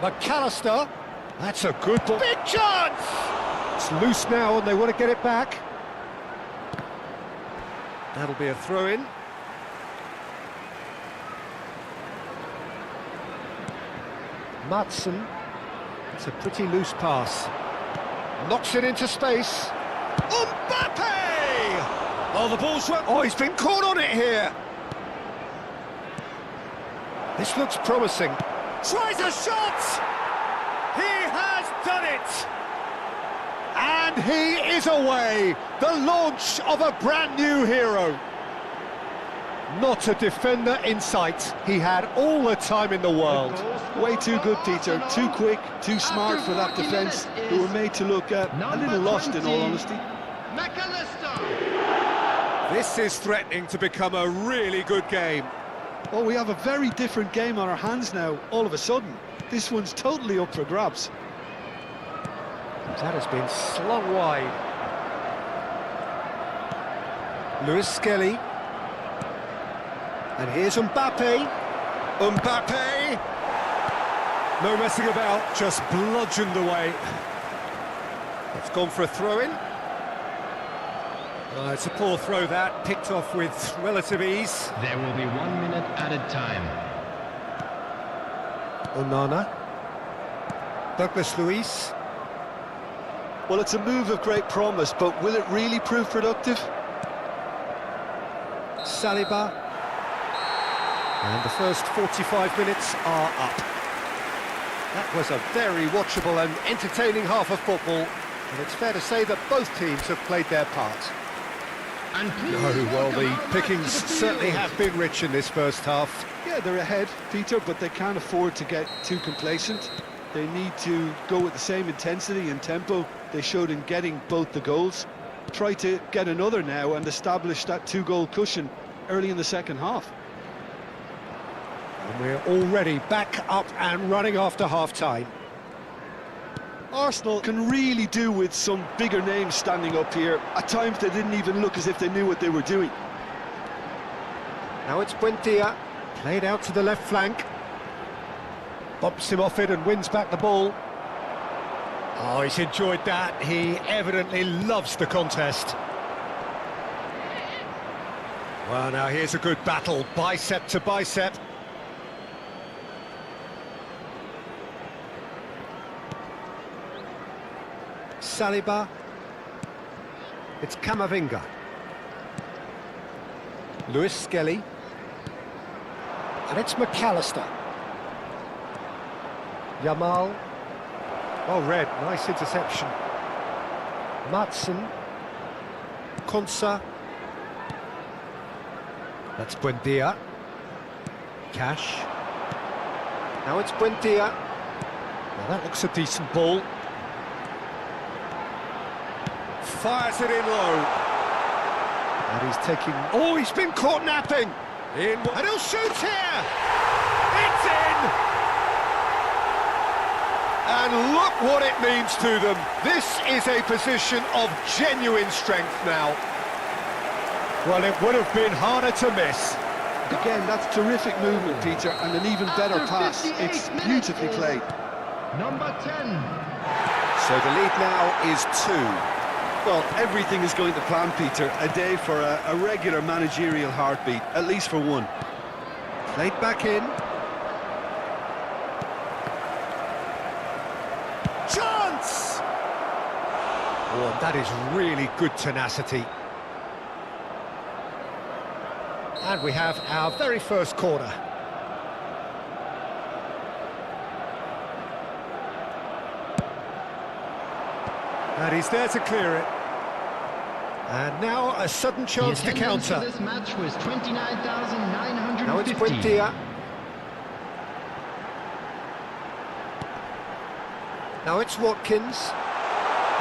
S1: McAllister. That's a good ball. Big chance! It's loose now and they want to get it back. That'll be a throw-in. Maatsen. It's a pretty loose pass. Knocks it into space. Mbappe! Oh, the ball's... Oh, he's been caught on it here. This looks promising. Tries a shot! He has done it! And he is away! The launch of a brand new hero. Not a defender in sight. He had all the time in the world.
S2: Way too good, Peter. Too quick, too smart for that defence, who were made to look a little lost, in all honesty.
S1: This is threatening to become a really good game.
S2: Oh, we have a very different game on our hands now, all of a sudden. This one's totally up for grabs.
S1: That has been slung wide. Lewis Skelly. And here's Mbappe. Mbappe! No messing about, just bludgeoned away. It's gone for a throw-in. It's a poor throw that, picked off with relative ease.
S3: There will be 1 minute added time.
S1: Onana. Douglas Luiz.
S2: Well, it's a move of great promise, but will it really prove productive?
S1: Saliba. And the first 45 minutes are up. That was a very watchable and entertaining half of football, and it's fair to say that both teams have played their part.
S3: And
S1: Oh, well, the pickings certainly have been rich in this first half.
S2: Yeah, they're ahead, Peter, but they can't afford to get too complacent. They need to go with the same intensity and tempo they showed in getting both the goals. Try to get another now and establish that two-goal cushion early in the second half.
S1: And we're already back up and running after half-time.
S2: Arsenal can really do with some bigger names standing up here. At times they didn't even look as if they knew what they were doing.
S1: Now it's Buendia, played out to the left flank. Bumps him off it and wins back the ball. Oh, he's enjoyed that. He evidently loves the contest. Well, now here's a good battle, bicep to bicep. Saliba. It's Camavinga. Lewis Skelly. And it's McAllister. Yamal. Oh, red, nice interception. Matson. Konsa. That's Buendia. Cash. Now it's Buendia. Now that looks a decent ball. Fires it in low. And he's taking... Oh, he's been caught napping! And he'll shoot here! It's in! And look what it means to them. This is a position of genuine strength now. Well, it would have been harder to miss.
S2: Again, that's terrific movement, Peter, and an even better pass. It's beautifully played.
S3: Number 10.
S1: So the lead now is 2.
S2: Well, everything is going to plan, Peter. A day for a regular managerial heartbeat, at least for one.
S1: Played back in. Chance! Oh, and that is really good tenacity. And we have our very first corner. And he's there to clear it. And now a sudden chance to counter.
S3: This match was 29,950.
S1: Now it's Buendia. Now it's Watkins.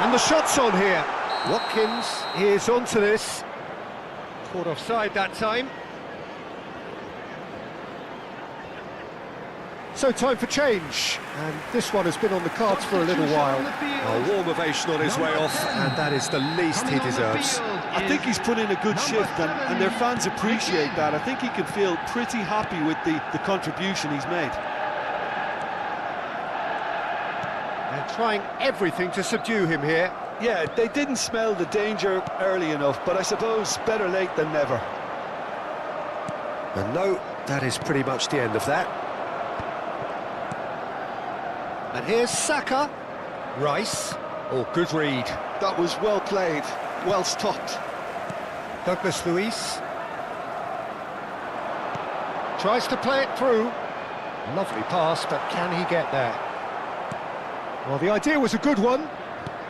S1: And the shot's on here. Watkins is onto this. Caught offside that time. So time for change, and this one has been on the cards for a little while. A warm ovation on his way off, and that is the least he deserves.
S2: I think he's put in a good shift, and their fans appreciate that. I think he can feel pretty happy with the contribution he's made.
S1: And trying everything to subdue him here.
S2: Yeah, they didn't smell the danger early enough, but I suppose better late than never.
S1: And no, that is pretty much the end of that. And here's Saka. Rice. Oh, good read.
S2: That was well played, well stopped.
S1: Douglas Luiz. Tries to play it through. Lovely pass, but can he get there? Well, the idea was a good one.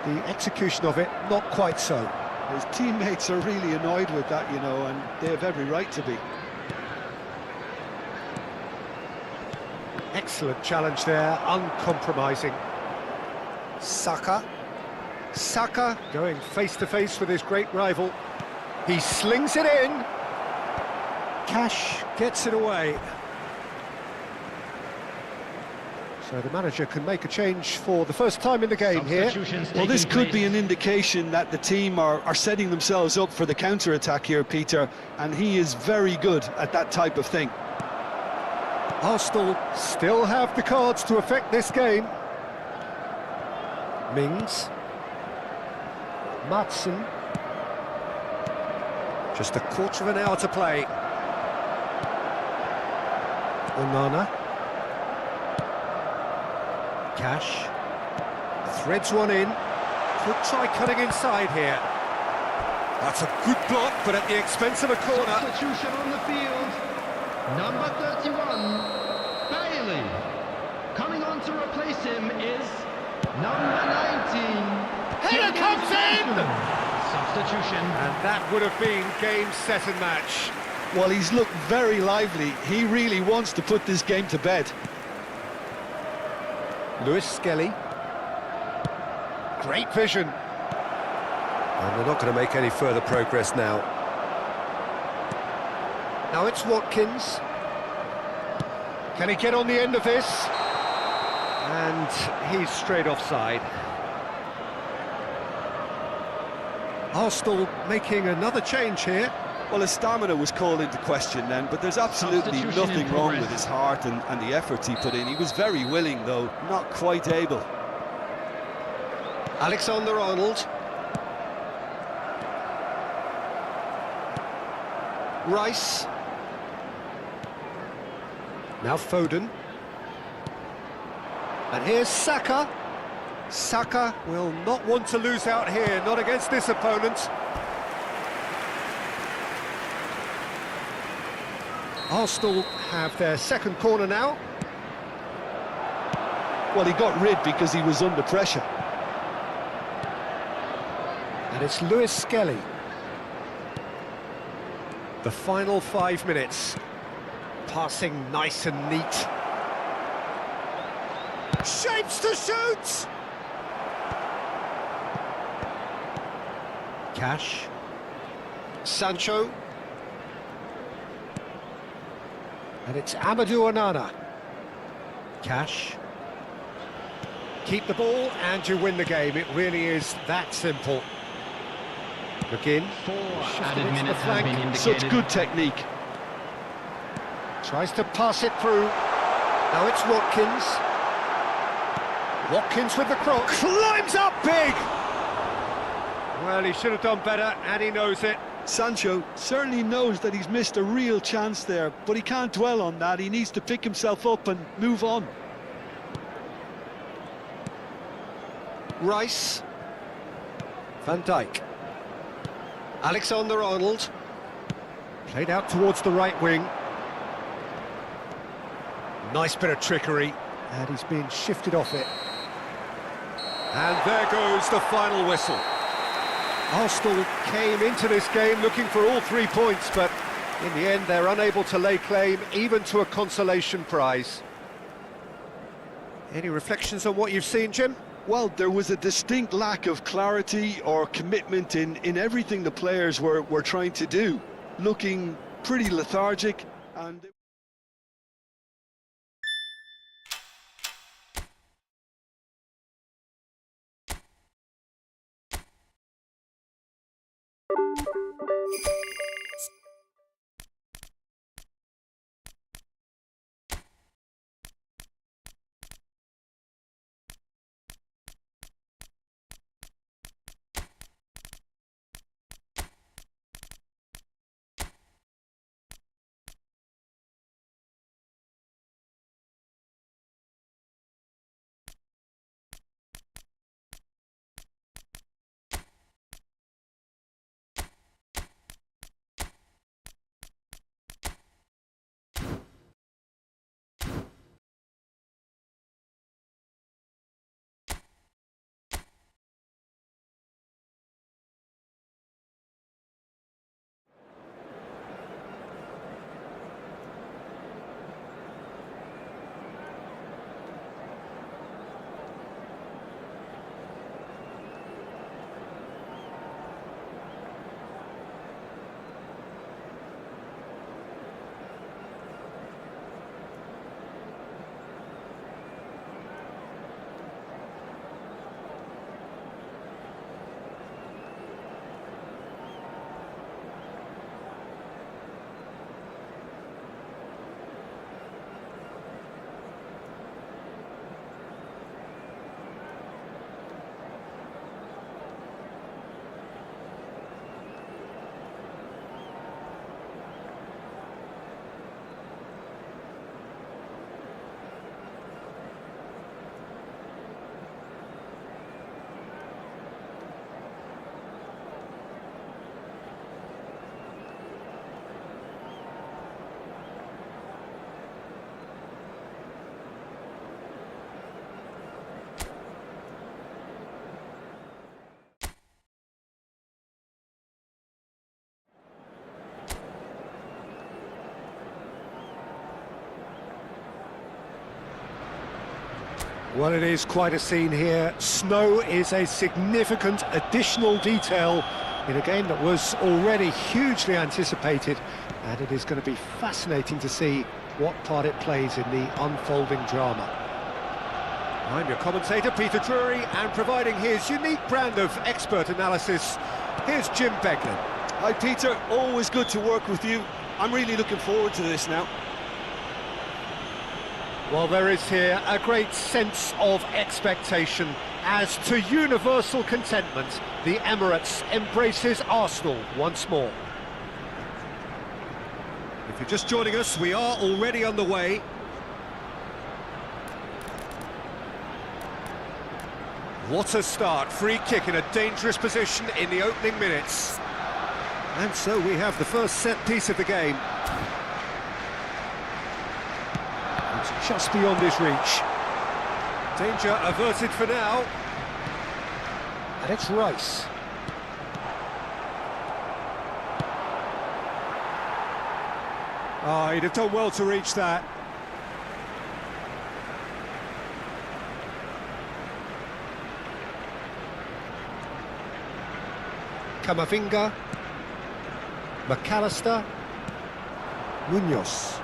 S1: The execution of it, not quite so.
S2: His teammates are really annoyed with that, you know, and they have every right to be.
S1: Excellent challenge there, uncompromising. Saka. Saka going face-to-face with his great rival. He slings it in. Cash gets it away. So the manager can make a change for the first time in the game here.
S2: Well, this could be an indication that the team are setting themselves up for the counter-attack here, Peter, and he is very good at that type of thing.
S1: Arsenal still have the cards to affect this game. Mings. Madsen. Just a quarter of an hour to play. Onana. Cash. Threads one in. Could try cutting inside here. That's a good block, but at the expense of a corner.
S3: Substitution on the field. Number 31, Bailey. Coming on to replace him is number 19.
S1: Header comes in!
S3: Substitution.
S1: And that would have been game, set and match.
S2: Well, he's looked very lively. He really wants to put this game to bed.
S1: Lewis Skelly. Great vision. And they're not going to make any further progress now. Now it's Watkins. Can he get on the end of this? And he's straight offside. Arsenal making another change here.
S2: Well, his stamina was called into question then, but there's absolutely nothing wrong with his heart and the efforts he put in. He was very willing, though, not quite able.
S1: Alexander-Arnold. Rice. Now Foden. And here's Saka. Saka will not want to lose out here, not against this opponent. Arsenal have their second corner now.
S2: Well, he got rid because he was under pressure.
S1: And it's Lewis Skelly. The final 5 minutes. Passing nice and neat. Shapes to shoot! Cash. Sancho. And it's Amadou Onana. Cash. Keep the ball and you win the game. It really is that simple. McGinn.
S3: 4 added minutes have been indicated.
S2: Such good technique.
S1: Tries to pass it through. Now it's Watkins. Watkins with the cross. Climbs up big! Well, he should have done better, and he knows it.
S2: Sancho certainly knows that he's missed a real chance there, but he can't dwell on that. He needs to pick himself up and move on.
S1: Rice. Van Dijk. Alexander-Arnold. Played out towards the right wing. Nice bit of trickery, and he's been shifted off it. And there goes the final whistle. Arsenal came into this game looking for all 3 points, but in the end they're unable to lay claim even to a consolation prize. Any reflections on what you've seen, Jim?
S2: Well, there was a distinct lack of clarity or commitment in everything the players were trying to do. Looking pretty lethargic and...
S1: Well, it is quite a scene here. Snow is a significant additional detail in a game that was already hugely anticipated, and it is going to be fascinating to see what part it plays in the unfolding drama. I'm your commentator, Peter Drury, and providing his unique brand of expert analysis, here's Jim Beglin.
S2: Hi Peter, always good to work with you. I'm really looking forward to this now.
S1: Well, there is here a great sense of expectation as to universal contentment. The Emirates embraces Arsenal once more. If you're just joining us, we are already underway. What a start, free kick in a dangerous position in the opening minutes. And so we have the first set piece of the game. It's just beyond his reach. Danger averted for now. And it's Rice. Oh, he'd have done well to reach that. Camavinga, McAllister, Munoz.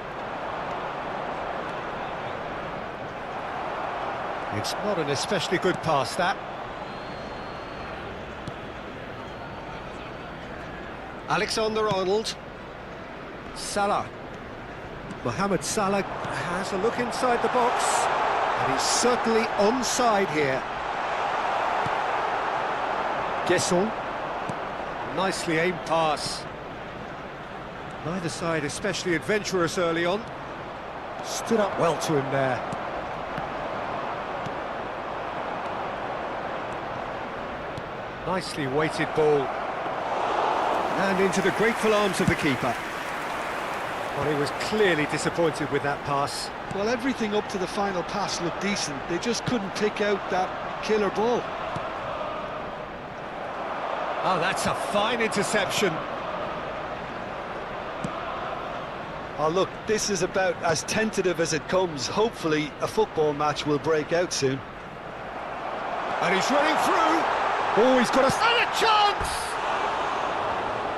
S1: It's not an especially good pass, that. Alexander-Arnold. Salah. Mohamed Salah has a look inside the box, and he's certainly onside here. Guesson. Nicely aimed pass. Neither side especially adventurous early on. Stood up well to him there. Nicely weighted ball. And into the grateful arms of the keeper. Well, he was clearly disappointed with that pass.
S2: Well, everything up to the final pass looked decent. They just couldn't pick out that killer ball.
S1: Oh, that's a fine interception.
S2: Oh, look, this is about as tentative as it comes. Hopefully, a football match will break out soon.
S1: And he's running through. Oh, he's got a chance!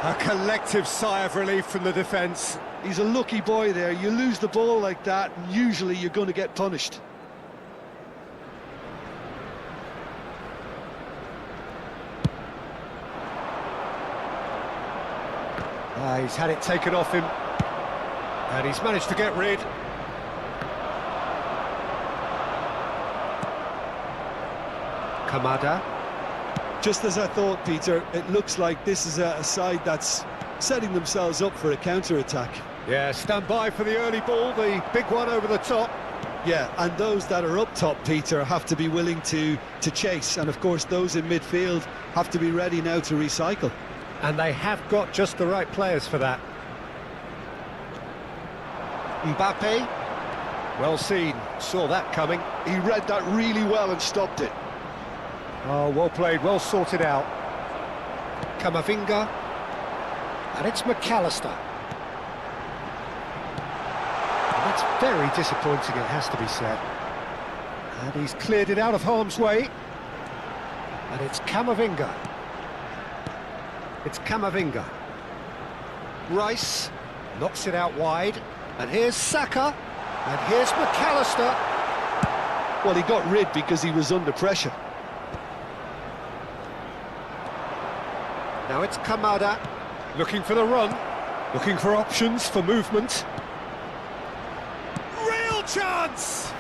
S1: A collective sigh of relief from the defence.
S2: He's a lucky boy there. You lose the ball like that, and usually you're going to get punished.
S1: He's had it taken off him, and he's managed to get rid. Kamada.
S2: Just as I thought, Peter, it looks like this is a side that's setting themselves up for a counter-attack.
S1: Yeah, stand by for the early ball, the big one over the top.
S2: Yeah, and those that are up top, Peter, have to be willing to chase, and of course those in midfield have to be ready now to recycle.
S1: And they have got just the right players for that. Mbappe, well seen, saw that coming.
S2: He read that really well and stopped it.
S1: Oh, well played, well sorted out. Camavinga, and it's McAllister. And that's very disappointing, it has to be said. And he's cleared it out of harm's way. And it's Camavinga. It's Camavinga. Rice knocks it out wide. And here's Saka. And here's McAllister.
S2: Well, he got rid because he was under pressure.
S1: Now it's Kamada, looking for the run, looking for options for movement. Real chance!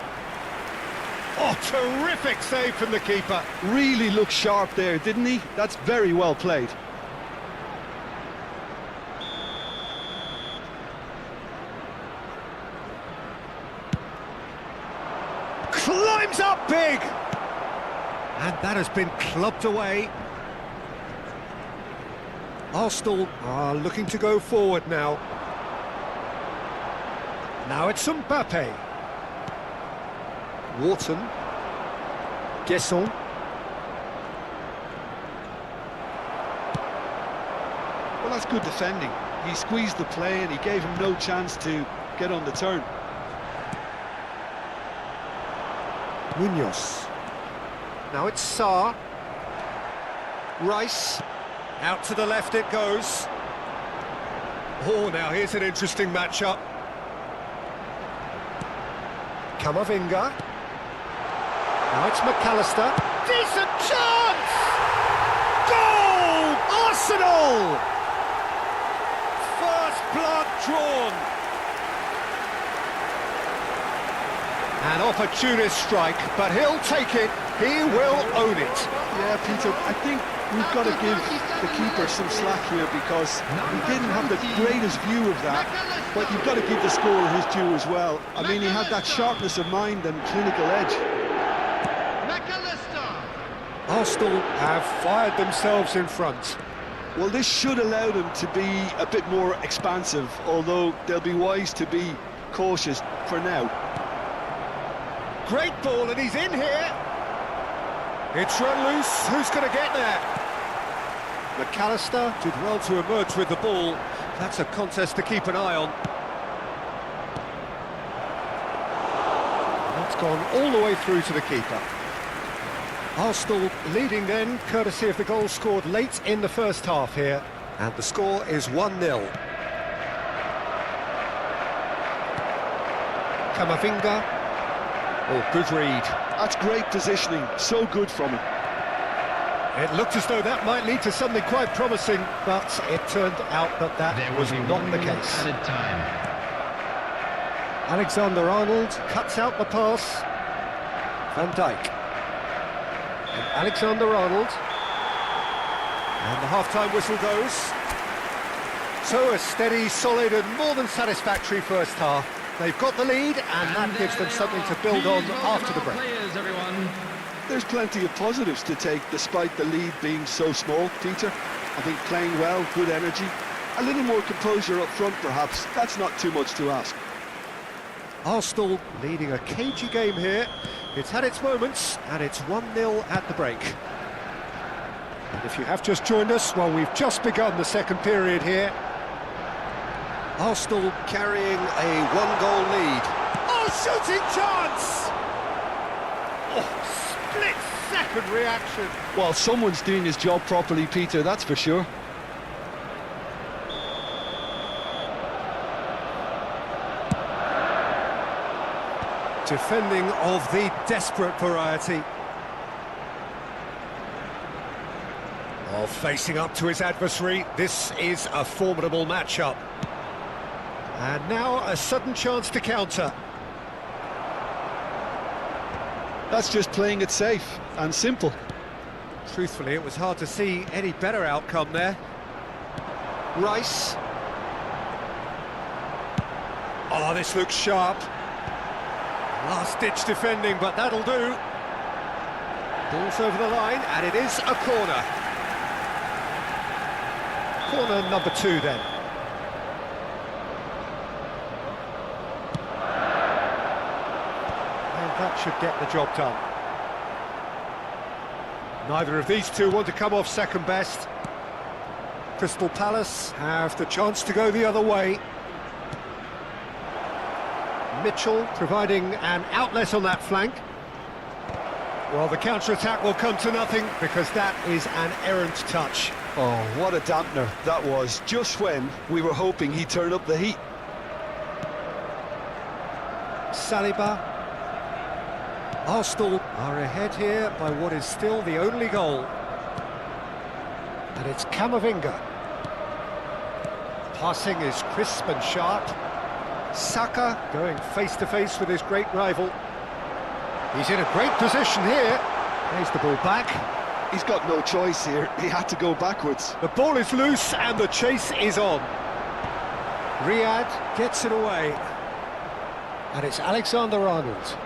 S1: Oh, terrific save from the keeper.
S2: Really looked sharp there, didn't he? That's very well played.
S1: Climbs up big! And that has been clubbed away. Arsenal are looking to go forward now. Now it's Mbappe. Wharton. Guesson.
S2: Well, that's good defending. He squeezed the play and he gave him no chance to get on the turn.
S1: Munoz. Now it's Sarr. Rice. Out to the left it goes. Oh, now here's an interesting matchup. Camavinga. Now it's McAllister. Decent chance! Goal! Arsenal! First blood drawn. An opportunist strike, but he'll take it. He will own it.
S2: Yeah, Peter, I think we've got to give the keeper some slack here because he didn't have the greatest view of that, but you've got to give the scorer his due as well. I mean, he had that sharpness of mind and clinical edge.
S1: Arsenal have fired themselves in front.
S2: Well, this should allow them to be a bit more expansive, although they'll be wise to be cautious for now.
S1: Great ball, and he's in here. It's run loose. Who's going to get there? McAllister did well to emerge with the ball. That's a contest to keep an eye on. That's gone all the way through to the keeper. Arsenal leading then, courtesy of the goal scored late in the first half here. And the score is 1-0. Camavinga. Oh, good read.
S2: That's great positioning, so good from him.
S1: It looked as though that might lead to something quite promising, but it turned out that that was not the case.
S3: Added time.
S1: Alexander-Arnold cuts out the pass. Van Dijk. And Alexander-Arnold. And the half-time whistle goes. So a steady, solid and more than satisfactory first half. They've got the lead, and that gives them something to build on after the break.
S2: There's plenty of positives to take, despite the lead being so small, Peter. I think playing well, good energy, a little more composure up front, perhaps. That's not too much to ask.
S1: Arsenal leading a cagey game here. It's had its moments, and it's 1-0 at the break. And if you have just joined us, well, we've just begun the second period here. Arsenal carrying a one-goal lead. Oh, shooting chance! Oh, split-second reaction.
S2: Well, someone's doing his job properly, Peter, that's for sure.
S1: Defending of the desperate variety. Oh, facing up to his adversary, this is a formidable matchup. And now a sudden chance to counter.
S2: That's just playing it safe and simple.
S1: Truthfully, it was hard to see any better outcome there. Rice. Oh, this looks sharp. Last-ditch defending, but that'll do. Ball's over the line, and it is a corner. Corner number 2 then. That should get the job done. Neither of these two want to come off second best. Crystal Palace have the chance to go the other way. Mitchell providing an outlet on that flank. Well, the counter-attack will come to nothing because that is an errant touch.
S2: Oh, what a dampener that was, just when we were hoping he'd turn up the heat.
S1: Saliba. Arsenal are ahead here by what is still the only goal. And it's Camavinga. Passing is crisp and sharp. Saka going face-to-face with his great rival. He's in a great position here. Plays the ball back.
S2: He's got no choice here. He had to go backwards.
S1: The ball is loose and the chase is on. Riyad gets it away. And it's Alexander-Arnold.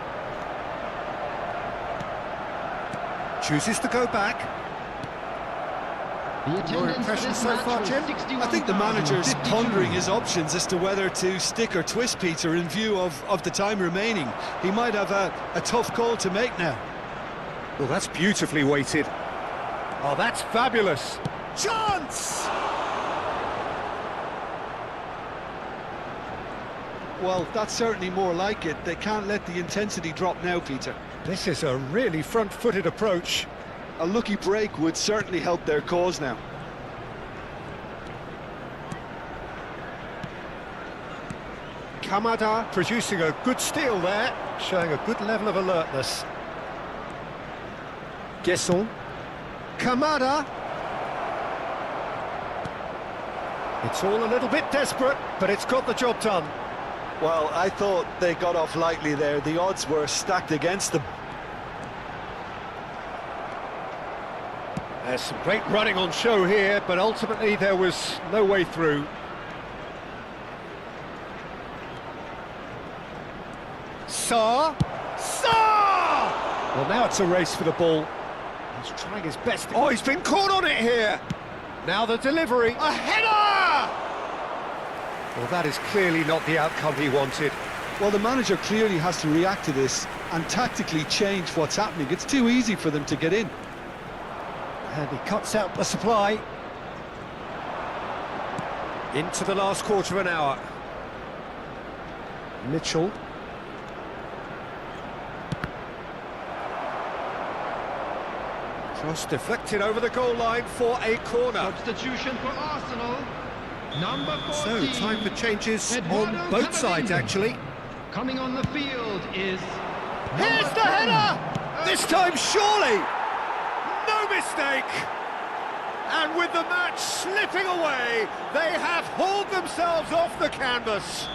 S1: Chooses to go back. Your impression so far, Jim?
S2: I think the manager's pondering his options as to whether to stick or twist Peter in view of the time remaining. He might have a tough call to make now.
S1: Well, that's beautifully weighted. Oh, that's fabulous. Chance!
S2: Well, that's certainly more like it. They can't let the intensity drop now, Peter.
S1: This is a really front-footed approach.
S2: A lucky break would certainly help their cause now.
S1: Kamada producing a good steal there, showing a good level of alertness. Guesson. Kamada. It's all a little bit desperate, but it's got the job done.
S2: Well, I thought they got off lightly there. The odds were stacked against them.
S1: There's some great running on show here, but ultimately there was no way through. Saar! Well, now it's a race for the ball. He's trying his best. Oh, he's been caught on it here! Now the delivery. A header! Well, that is clearly not the outcome he wanted.
S2: Well, the manager clearly has to react to this and tactically change what's happening. It's too easy for them to get in.
S1: And he cuts out the supply. Into the last quarter of an hour. Mitchell. Cross deflected over the goal line for a corner.
S3: Substitution for Arsenal. Number 14.
S1: So, time for changes
S3: Eduardo
S1: on both sides,
S3: Camavinga.
S1: actually.
S3: Coming on the field is...
S1: Here's
S3: number
S1: the
S3: 10.
S1: header! This time, surely! No mistake! And with the match slipping away, they have hauled themselves off the canvas.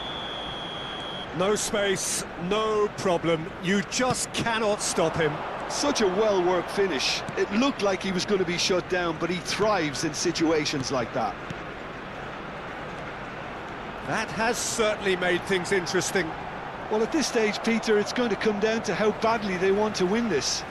S1: No space, no problem. You just cannot stop him.
S2: Such a well-worked finish. It looked like he was going to be shut down, but he thrives in situations like that.
S1: That has certainly made things interesting.
S2: Well, at this stage, Peter, it's going to come down to how badly they want to win this.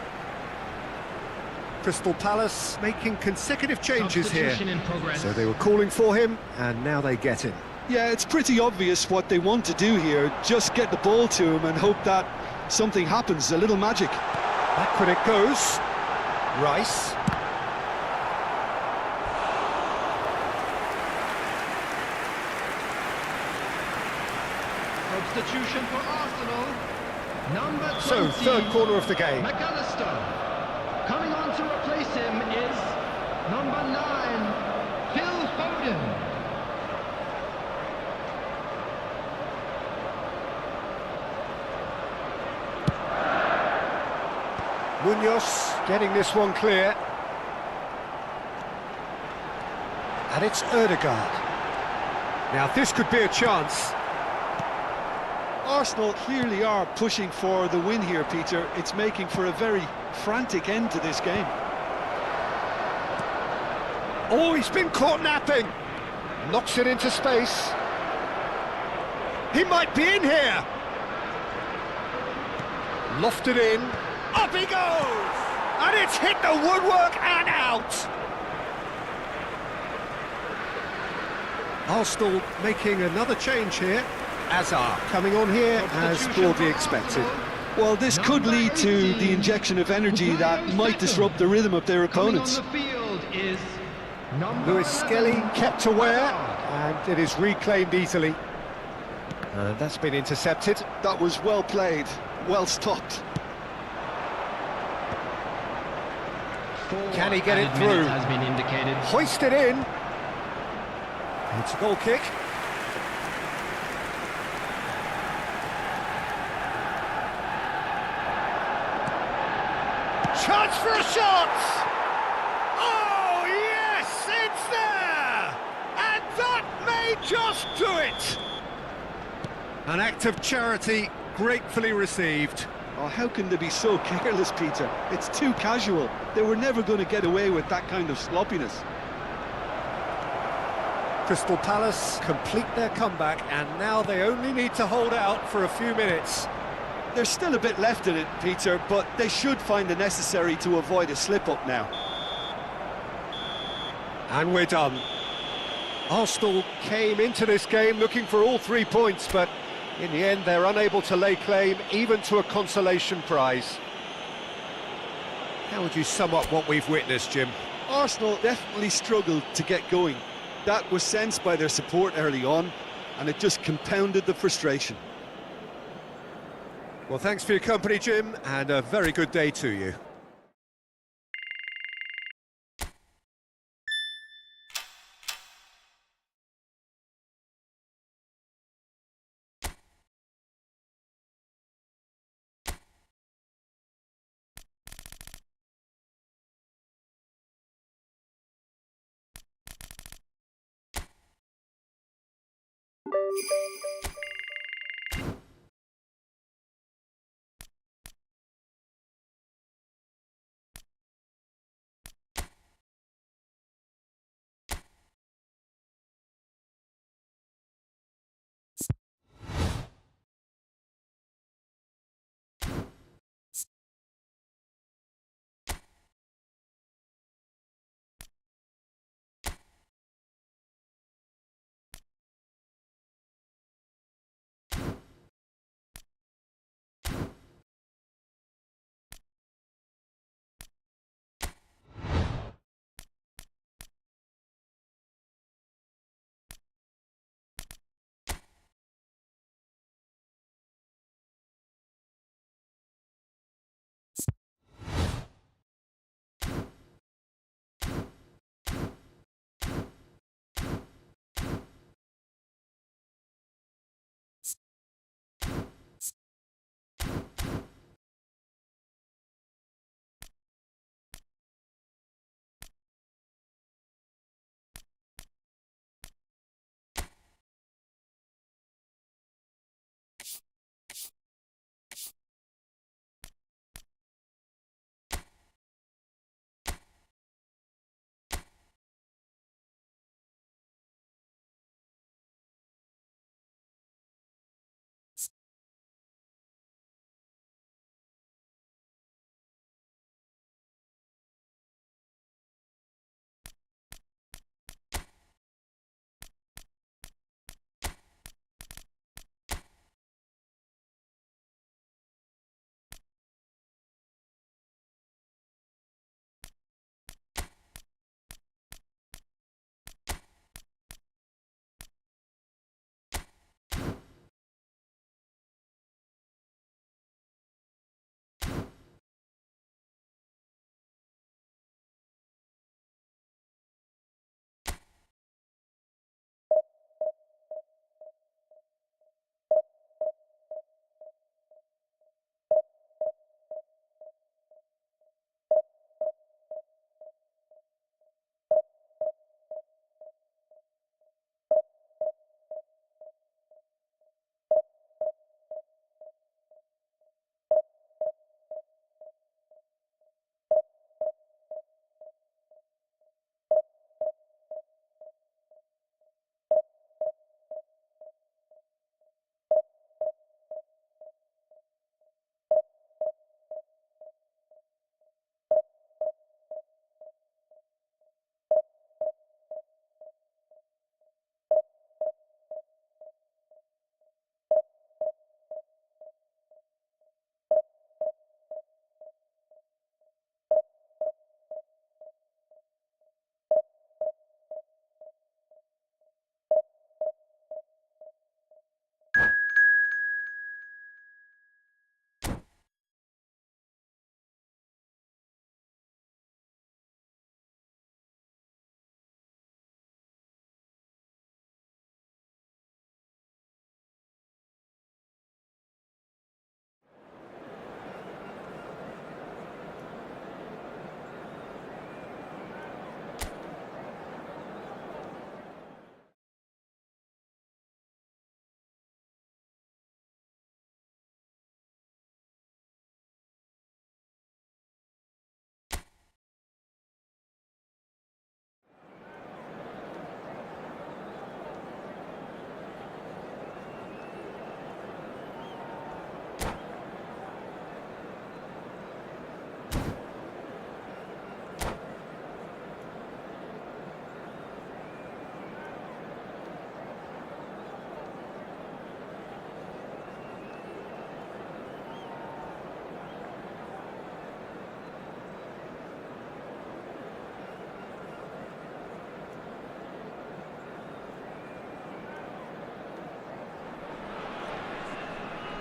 S1: Crystal Palace making consecutive changes here.
S3: Substitution in progress.
S1: So they were calling for him, and now they get him.
S2: Yeah, it's pretty obvious what they want to do here. Just get the ball to him and hope that something happens, a little magic.
S1: Backward it goes. Rice.
S3: Substitution for Arsenal. Number 20.
S1: So, third corner of the game.
S3: McAllister. Coming on to replace him is number 9, Phil Foden.
S1: Munoz getting this one clear. And it's Ødegaard. Now this could be a chance.
S2: Arsenal clearly are pushing for the win here, Peter. It's making for a very frantic end to this game.
S1: Oh, he's been caught napping. Knocks it into space. He might be in here. Lofted in. Up he goes! And it's hit the woodwork and out! Arsenal making another change here. Azar coming on here as broadly expected.
S2: Well, this could lead to the injection of energy that might disrupt the rhythm of their opponents.
S3: Coming on the field is number
S1: Lewis Skelly
S3: 11.
S1: kept aware, and it is reclaimed easily. And that's been intercepted.
S2: That was well played, well stopped.
S1: Can he get it
S3: Added
S1: through?
S3: minutes has been indicated.
S1: Hoisted in. It's a goal kick. Chance for a shot! Oh, yes, it's there! And that may just do it! An act of charity gratefully received.
S2: Oh, how can they be so careless, Peter? It's too casual. They were never going to get away with that kind of sloppiness.
S1: Crystal Palace complete their comeback, and now they only need to hold out for a few minutes.
S2: There's still a bit left in it, Peter, but they should find the necessary to avoid a slip-up now.
S1: And we're done. Arsenal came into this game looking for all 3 points, but in the end they're unable to lay claim even to a consolation prize. How would you sum up what we've witnessed, Jim?
S2: Arsenal definitely struggled to get going. That was sensed by their support early on, and it just compounded the frustration.
S1: Well, thanks for your company, Jim, and a very good day to you.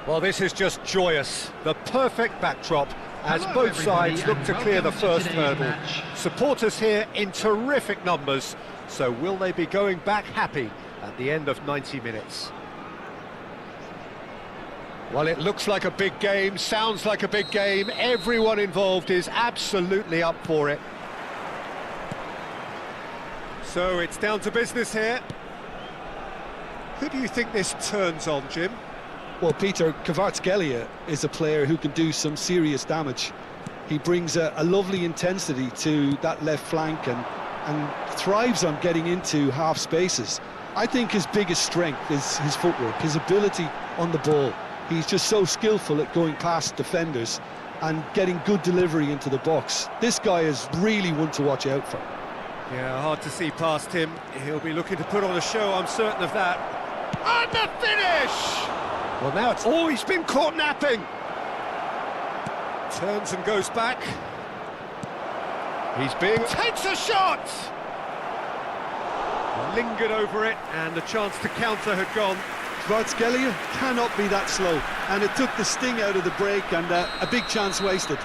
S1: Well, this is just joyous. The perfect backdrop as
S3: Hello,
S1: both sides
S3: everybody,
S1: look to
S3: and
S1: clear the
S3: welcome to
S1: first
S3: today's
S1: hurdle.
S3: match.
S1: Supporters here in terrific numbers, so will they be going back happy at the end of 90 minutes? Well, it looks like a big game, sounds like a big game. Everyone involved is absolutely up for it. So it's down to business here. Who do you think this turns on, Jim?
S2: Well, Peter, Kvaratskhelia is a player who can do some serious damage. He brings a lovely intensity to that left flank and thrives on getting into half spaces. I think his biggest strength is his footwork, his ability on the ball. He's just so skillful at going past defenders and getting good delivery into the box. This guy is really one to watch out for.
S1: Yeah, hard to see past him. He'll be looking to put on a show, I'm certain of that. And the finish! Well, now it's... Oh, he's been caught napping! Turns and goes back. He's being... Takes a shot! Lingered over it, and the chance to counter had gone.
S2: Kvaratskhelia cannot be that slow, and it took the sting out of the break, and a big chance wasted.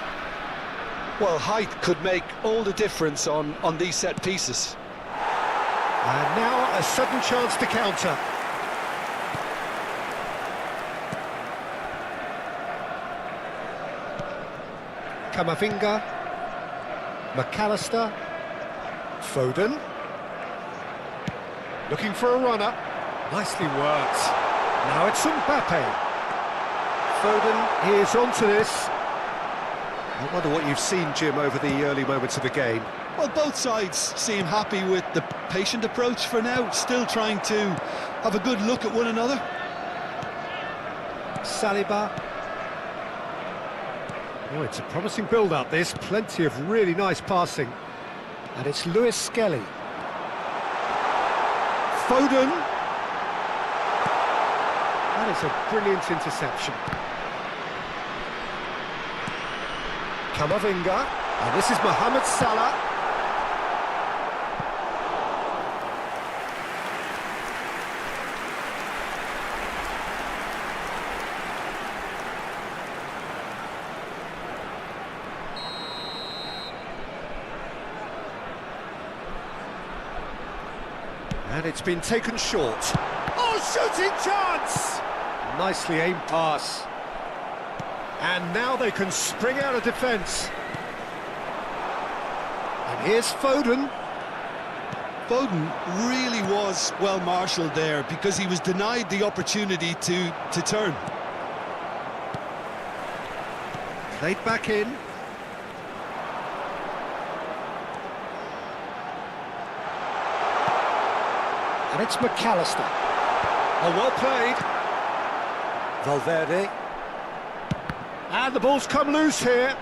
S2: Well, height could make all the difference on these set pieces.
S1: And now a sudden chance to counter. Camavinga, McAllister, Foden, looking for a runner, nicely worked. Now it's Mbappe. Foden is onto this. I wonder what you've seen, Jim, over the early moments of the game.
S2: Well, both sides seem happy with the patient approach for now, still trying to have a good look at one another.
S1: Saliba. Oh, it's a promising build-up, this. Plenty of really nice passing. And it's Lewis Skelly. Foden. That is a brilliant interception. Camavinga. And this is Mohamed Salah. And it's been taken short. Oh, shooting chance! Nicely aimed pass. And now they can spring out of defence. And here's Foden.
S2: Foden really was well marshalled there because he was denied the opportunity to turn.
S1: Played back in. And it's McAllister. Oh, well played. Valverde. And the ball's come loose here.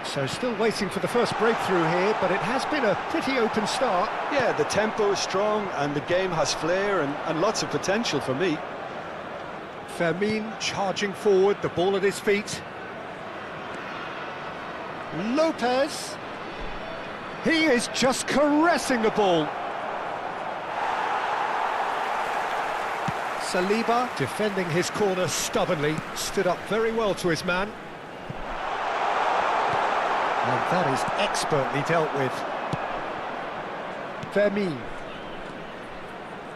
S1: So still waiting for the first breakthrough here, but it has been a pretty open start.
S2: Yeah, the tempo is strong and the game has flair and lots of potential for me.
S1: Fermin charging forward, the ball at his feet. Lopez. He is just caressing the ball. Saliba, defending his corner stubbornly, stood up very well to his man. And that is expertly dealt with. Fermin.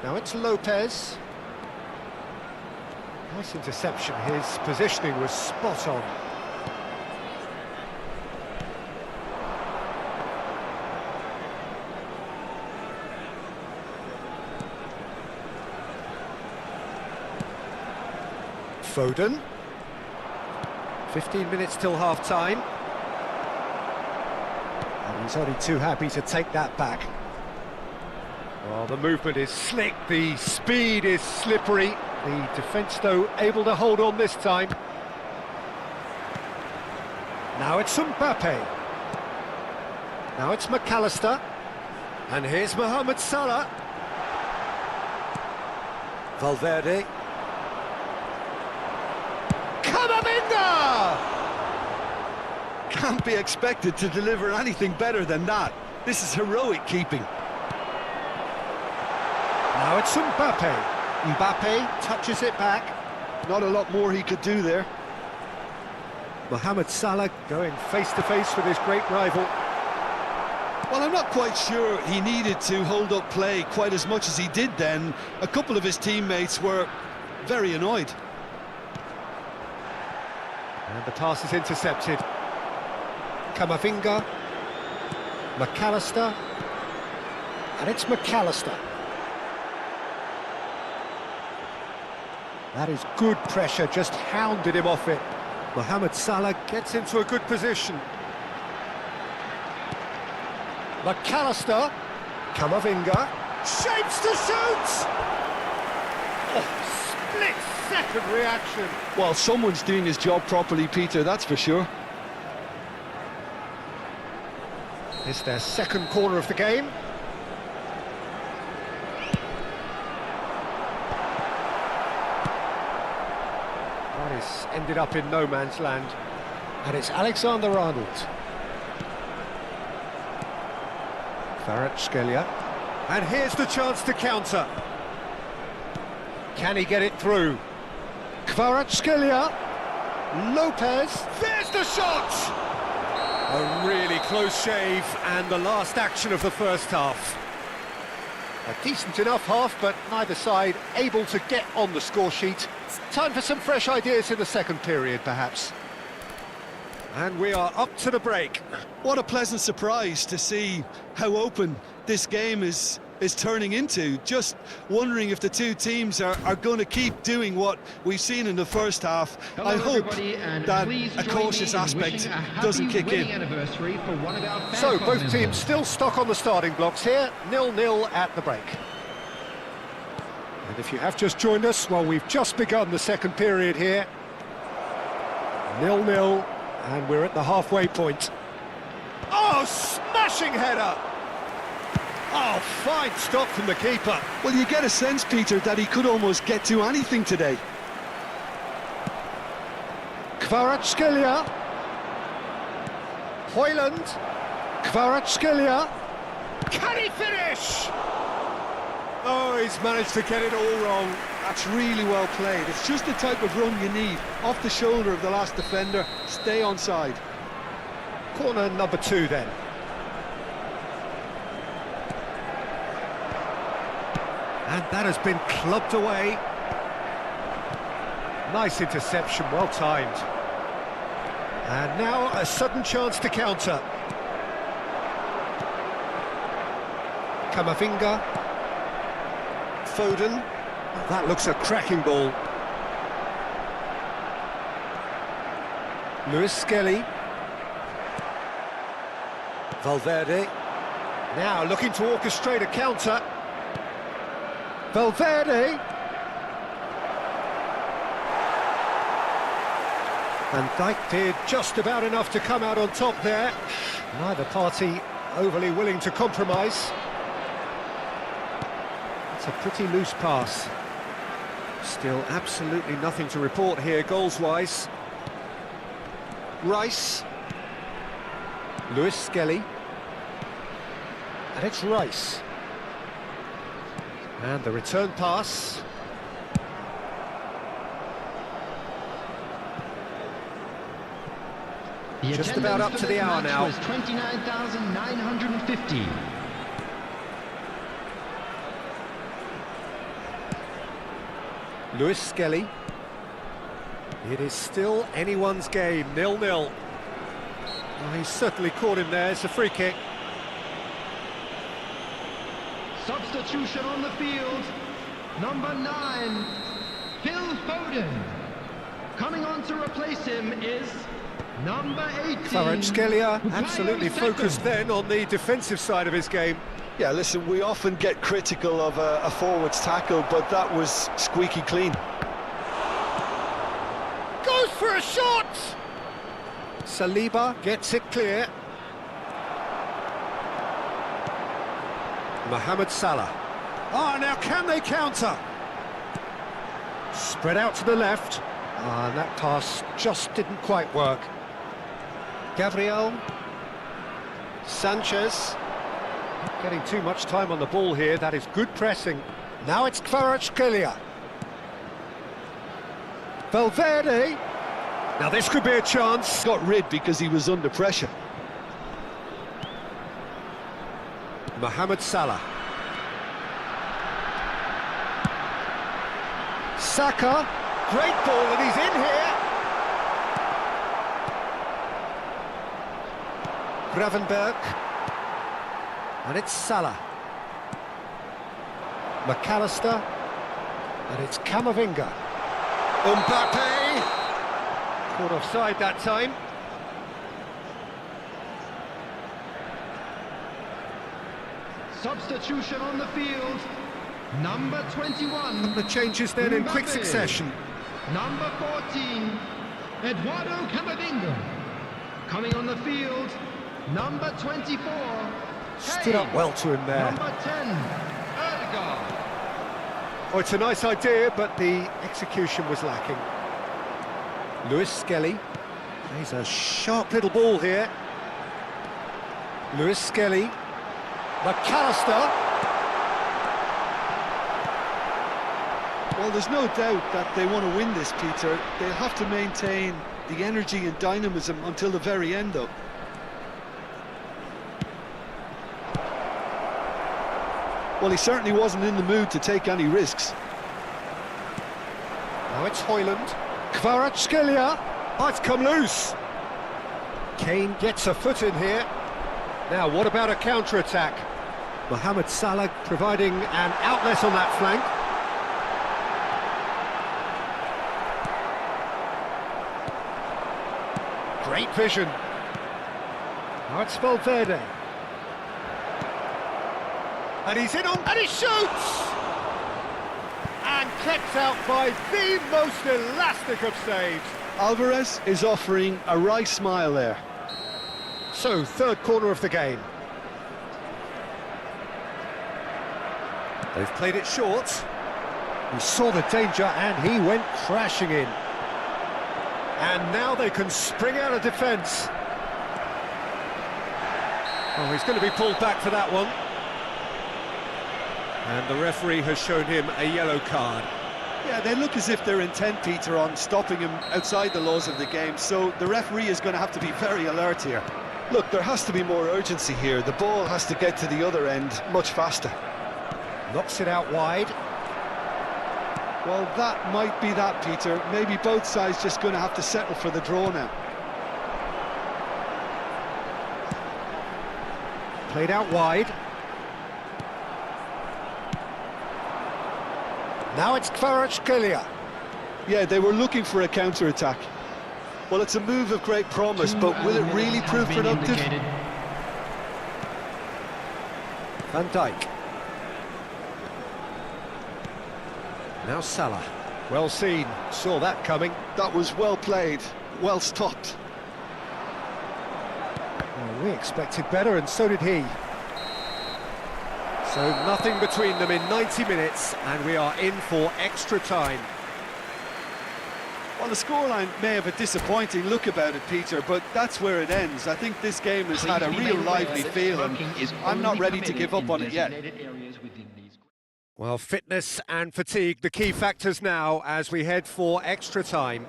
S1: Now it's Lopez. Nice interception, his positioning was spot on. Foden. 15 minutes till half-time. And he's only too happy to take that back. Well, the movement is slick, the speed is slippery. The defence, though, able to hold on this time. Now it's Mbappe. Now it's McAllister. And here's Mohamed Salah. Valverde. Camavinga!
S2: Can't be expected to deliver anything better than that. This is heroic keeping.
S1: Now it's Mbappe. Mbappe touches it back.
S2: Not a lot more he could do there.
S1: Mohamed Salah going face-to-face with his great rival.
S2: Well, I'm not quite sure he needed to hold up play quite as much as he did then. A couple of his teammates were very annoyed.
S1: And the pass is intercepted. Camavinga. McAllister. And it's McAllister. That is good pressure, just hounded him off it. Mohamed Salah gets into a good position. McAllister. Camavinga. Shapes to shoot! Oh, split-second reaction.
S2: Well, someone's doing his job properly, Peter, that's for sure.
S1: It's their second corner of the game. That is ended up in no man's land. And it's Alexander-Arnold. Kvaratskhelia. And here's the chance to counter. Can he get it through? Kvaratskhelia. Lopez. There's the shot! A really close shave, and the last action of the first half. A decent enough half, but neither side able to get on the score sheet. Time for some fresh ideas in the second period, perhaps. And we are up to the break.
S2: What a pleasant surprise to see how open this game is turning into. Just wondering if the two teams are going to keep doing what we've seen in the first half.
S3: Hello,
S2: I hope that a
S3: join
S2: cautious
S3: me in
S2: aspect
S3: wishing a happy
S2: doesn't kick
S3: wedding
S2: in.
S3: anniversary for one of our fan
S1: So
S3: club
S1: both
S3: members.
S1: teams still stuck on the starting blocks here, 0-0 at the break. And if you have just joined us, well, we've just begun the second period here. 0-0, and we're at the halfway point. Oh, smashing header! Oh, fine stop from the keeper.
S2: Well, you get a sense, Peter, that he could almost get to anything today.
S1: Kvaratskhelia. Hoyland. Kvaratskhelia. Can he finish? Oh, he's managed to get it all wrong.
S2: That's really well played. It's just the type of run you need. Off the shoulder of the last defender, stay onside.
S1: Corner number 2 then. And that has been clubbed away. Nice interception, well timed. And now a sudden chance to counter. Camavinga. Foden. That looks a cracking ball. Lewis Skelly. Valverde. Now looking to orchestrate a counter. Valverde. Van Dijk did just about enough to come out on top there. Neither party overly willing to compromise. It's a pretty loose pass. Still absolutely nothing to report here goals-wise. Rice. Lewis Skelly. And it's Rice. And the return pass.
S3: The
S1: Just about up
S3: attendance
S1: to
S3: for
S1: the
S3: this
S1: hour
S3: match
S1: now.
S3: was 29,950.
S1: Lewis Skelly. It is still anyone's game, 0-0. Well, he's certainly caught him there, it's a free kick.
S3: Substitution on the field. Number 9, Phil Foden. Coming on to replace him is number 18.
S1: Kvaratskhelia
S3: Bukayo
S1: absolutely
S3: Saka.
S1: focused then on the defensive side of his game.
S2: Yeah, listen, we often get critical of a forward's tackle, but that was squeaky clean.
S1: Goes for a shot! Saliba gets it clear. Mohamed Salah. Oh, now can they counter? Spread out to the left. And that pass just didn't quite work. Gabriel. Sanchez. Not getting too much time on the ball here. That is good pressing. Now it's Kvaratskhelia. Valverde. Now this could be a chance.
S2: Got rid because he was under pressure.
S1: Mohamed Salah. Saka. Great ball, and he's in here. Gravenberg. And it's Salah. McAllister. And it's Camavinga. Mbappe. Caught offside that time.
S3: Substitution on the field. Number 21.
S1: The changes then in quick
S3: Mbappe.
S1: succession.
S3: Number 14. Eduardo Camavinga. Coming on the field. Number 24.
S1: Stood up well to him there.
S3: Number 10. Erdegaard.
S1: Oh, it's a nice idea, but the execution was lacking. Lewis Skelly. He's a sharp little ball here. Lewis Skelly. McAllister.
S2: Well, there's no doubt that they want to win this, Peter. They'll have to maintain the energy and dynamism until the very end, though. Well, he certainly wasn't in the mood to take any risks.
S1: Now it's Højlund. Kvaratskhelia. Oh, it's come loose. Kane gets a foot in here. Now, what about a counter-attack? Mohamed Salah providing an outlet on that flank. Great vision. Now it's Valverde. And he's in on, and he shoots! And kept out by the most elastic of saves.
S2: Alvarez is offering a wry smile there.
S1: So, third corner of the game. They've played it short. He saw the danger and he went crashing in. And now they can spring out of defence. Oh, he's going to be pulled back for that one. And the referee has shown him a yellow card.
S2: Yeah, they look as if they're intent, Peter, on stopping him outside the laws of the game, so the referee is going to have to be very alert here. Look, there has to be more urgency here. The ball has to get to the other end much faster.
S1: Knocks it out wide.
S2: Well, that might be that, Peter. Maybe both sides just going to have to settle for the draw now.
S1: Played out wide. Now it's Kvaratskhelia.
S2: Yeah, they were looking for a counter-attack. Well, it's a move of great promise, but will it really prove productive?
S1: Van Dijk. Now Salah. Well seen, saw that coming.
S2: That was well played, well stopped.
S1: Well, we expected better, and so did he. So nothing between them in 90 minutes, and we are in for extra time.
S2: Well, the scoreline may have a disappointing look about it, Peter, but that's where it ends. I think this game has had a real lively feel, and I'm not ready to give up on it yet.
S1: Well, fitness and fatigue, the key factors now as we head for extra time.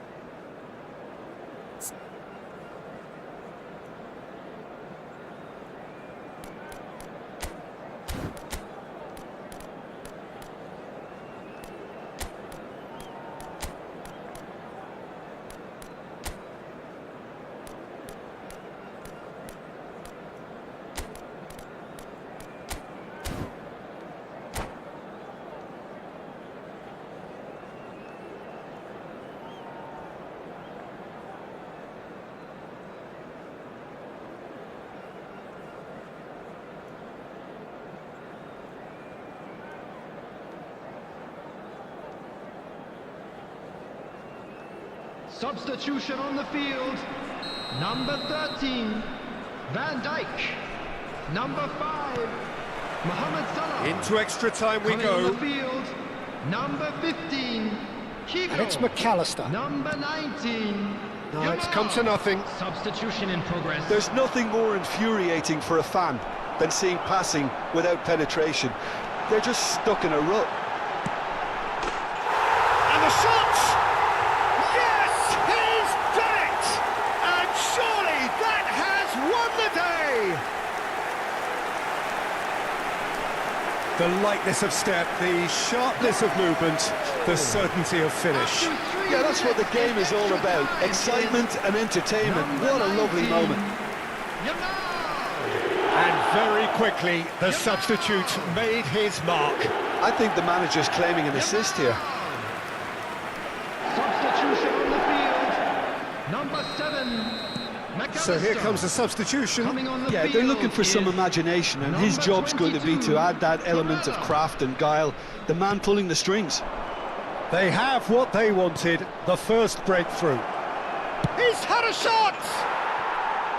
S3: Substitution on the field. Number 13, Van Dijk. Number 5, Mohamed Salah.
S1: Into extra time we
S3: Coming
S1: go.
S3: on the field. Number 15, Chico.
S1: And it's McAllister.
S3: Number 19.
S1: No, it's come to nothing.
S3: Substitution in progress.
S2: There's nothing more infuriating for a fan than seeing passing without penetration. They're just stuck in a rut.
S1: the shot! Yes, he's done it! And surely that has won the day! The lightness of step, the sharpness of movement, the certainty of finish.
S2: Yeah, that's what the game is all about. Excitement and entertainment. What a lovely moment.
S1: And very quickly, the substitute made his mark.
S2: I think the manager's claiming an assist here.
S3: Substitution on the field. Number 7.
S1: So here comes the substitution.
S2: Yeah, they're looking for some imagination, and his job's going to be to add that element of craft and guile, the man pulling the strings.
S1: They have what they wanted, the first breakthrough. He's had a shot!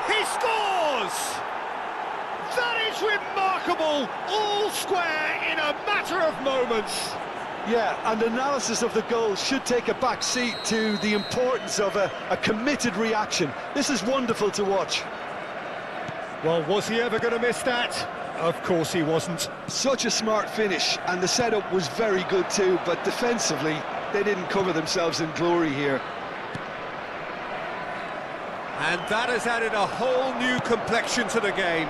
S1: He scores! That is remarkable, all square in a matter of moments.
S2: Yeah, and analysis of the goal should take a back seat to the importance of a committed reaction. This is wonderful to watch.
S1: Well, was he ever going to miss that? Of course he wasn't.
S2: Such a smart finish, and the setup was very good too, but defensively, they didn't cover themselves in glory here.
S1: And that has added a whole new complexion to the game.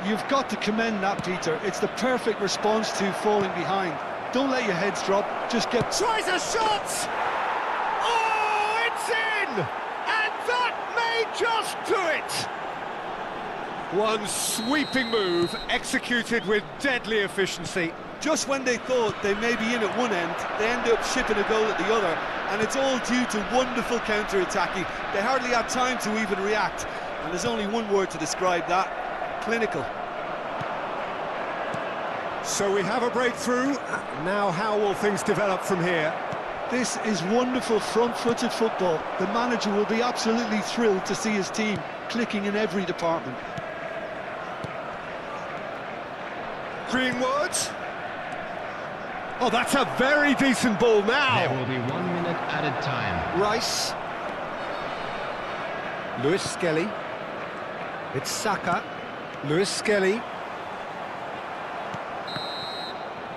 S2: You've got to commend that, Peter. It's the perfect response to falling behind. Don't let your heads drop, just get...
S1: Tries a shot! Oh, it's in! And that may just do it! One sweeping move, executed with deadly efficiency.
S2: Just when they thought they may be in at one end, they end up shipping a goal at the other, and it's all due to wonderful counter-attacking. They hardly had time to even react, and there's only one word to describe that: clinical.
S1: So we have a breakthrough. Now how will things develop from here?
S2: This is wonderful front-footed football. The manager will be absolutely thrilled to see his team clicking in every department.
S1: Greenwood. Oh, that's a very decent ball now.
S3: There will be 1 minute added time.
S1: Rice. Lewis Skelly. It's Saka. Lewis Skelly.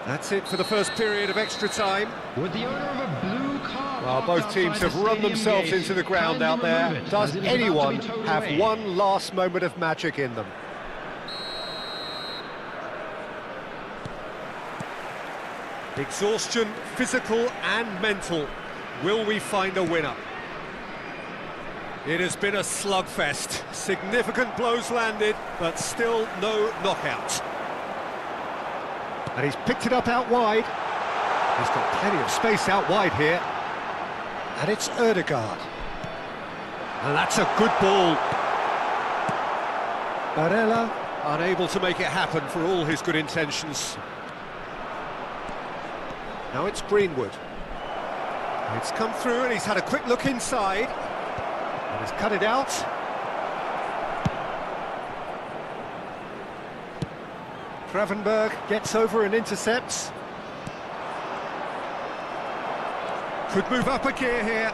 S1: That's it for the first period of extra time.
S3: With the owner of a blue car.
S1: Well, both teams have run themselves into the ground out there. Does anyone have one last moment of magic in them? Exhaustion, physical and mental. Will we find a winner? It has been a slugfest. Significant blows landed, but still no knockout. And he's picked it up out wide. He's got plenty of space out wide here. And it's Ødegaard. And that's a good ball. Barella unable to make it happen for all his good intentions. Now it's Greenwood. It's come through and he's had a quick look inside. And he's cut it out. Gravenberg gets over and intercepts. Could move up a gear here.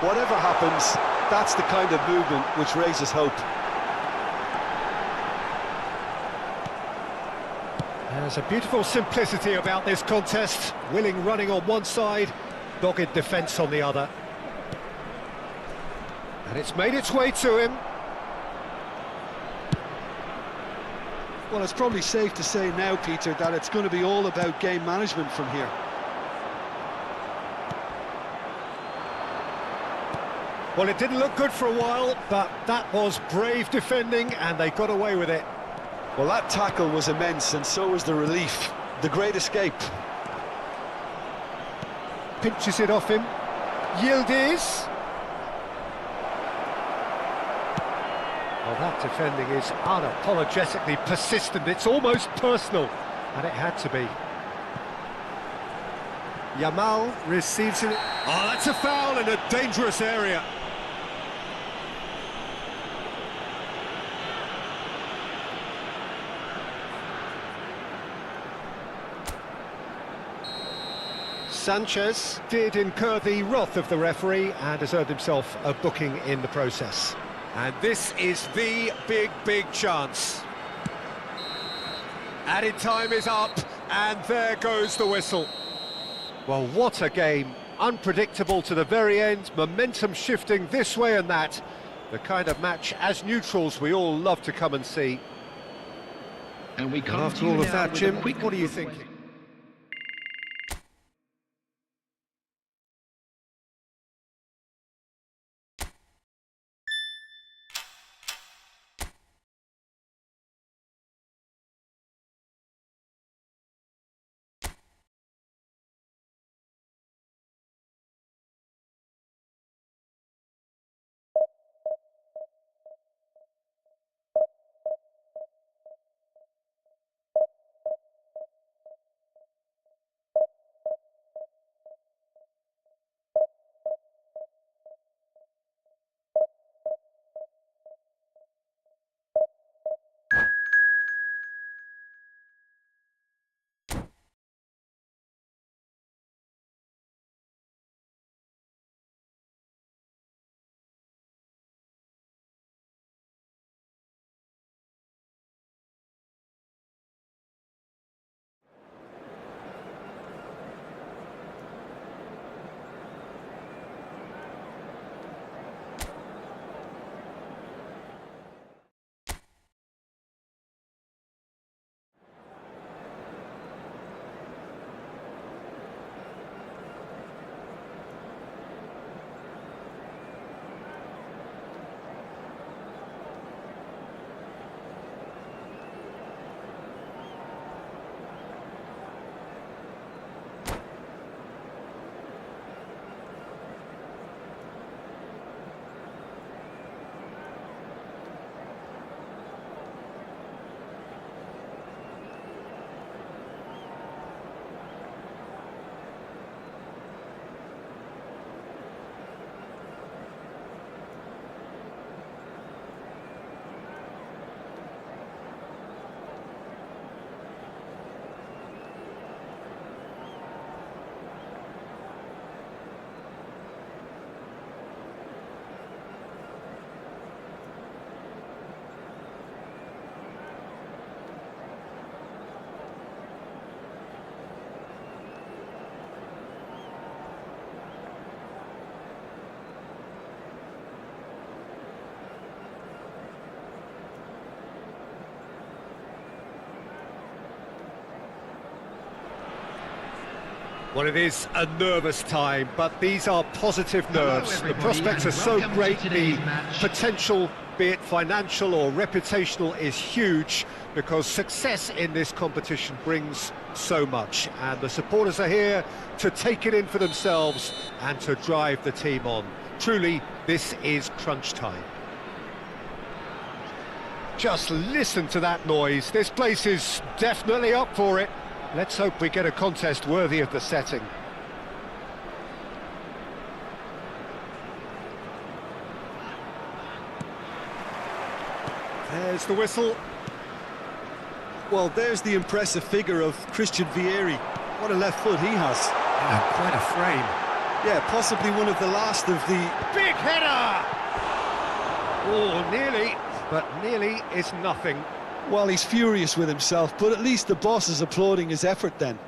S2: Whatever happens, that's the kind of movement which raises hope.
S1: There's a beautiful simplicity about this contest. Willing running on one side, dogged defence on the other. And it's made its way to him.
S2: Well, it's probably safe to say now, Peter, that it's going to be all about game management from here.
S1: Well, it didn't look good for a while, but that was brave defending and they got away with it.
S2: Well, that tackle was immense, and so was the relief. The great escape.
S1: Pinches it off him. Yildiz. Well, that defending is unapologetically persistent. It's almost personal, and it had to be. Yamal receives it. Oh, that's a foul in a dangerous area. Sanchez did incur the wrath of the referee and has earned himself a booking in the process. And this is the big chance. Added time is up, and there goes the whistle. Well, what a game. Unpredictable to the very end, momentum shifting this way and that. The kind of match, as neutrals, we all love to come and see.
S3: And we come
S1: After
S3: to you
S1: all of
S3: now
S1: that,
S3: with
S1: Jim,
S3: a quick
S1: what are you
S3: football
S1: thinking? Well, it is a nervous time, but these are positive nerves. The prospects are so great, the potential, be it financial or reputational, is huge because success in this competition brings so much. And the supporters are here to take it in for themselves and to drive the team on. Truly, this is crunch time. Just listen to that noise. This place is definitely up for it. Let's hope we get a contest worthy of the setting. There's the whistle.
S2: Well, there's the impressive figure of Christian Vieri. What a left foot he has.
S1: Yeah, quite a frame.
S2: Yeah, possibly one of the last of the...
S1: Big header! Oh, nearly, but nearly is nothing.
S2: Well, he's furious with himself, but at least the boss is applauding his effort then.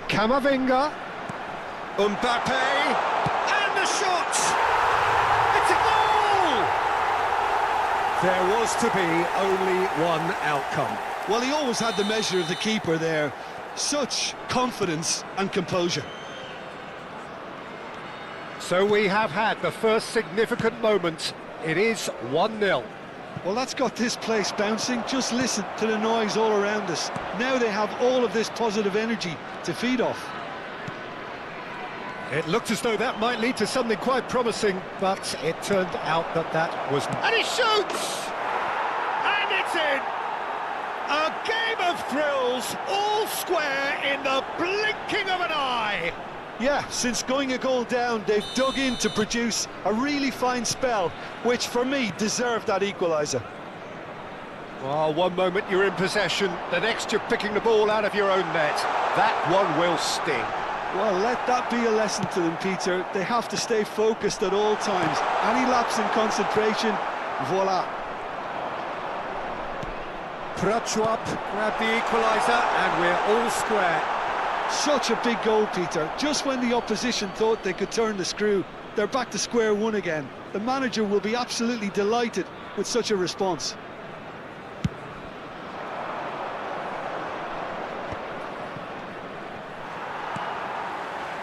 S1: Camavinga, Mbappe, and the shot! It's a goal! There was to be only one outcome.
S2: Well, he always had the measure of the keeper there. Such confidence and composure.
S1: So we have had the first significant moment. It is 1-0.
S2: Well, that's got this place bouncing. Just listen to the noise all around us. Now they have all of this positive energy to feed off.
S1: It looked as though that might lead to something quite promising, but it turned out that that was... And he shoots! And it's in! A game of thrills, all square in the blinking of an eye!
S2: Yeah, since going a goal down, they've dug in to produce a really fine spell, which for me deserved that equaliser.
S1: Well, one moment you're in possession, the next you're picking the ball out of your own net. That one will sting.
S2: Well, let that be a lesson to them, Peter. They have to stay focused at all times. Any lapse in concentration, voila.
S1: Prachuap grabbed the equaliser and we're all square.
S2: Such a big goal, Peter. Just when the opposition thought they could turn the screw, they're back to square one again. The manager will be absolutely delighted with such a response.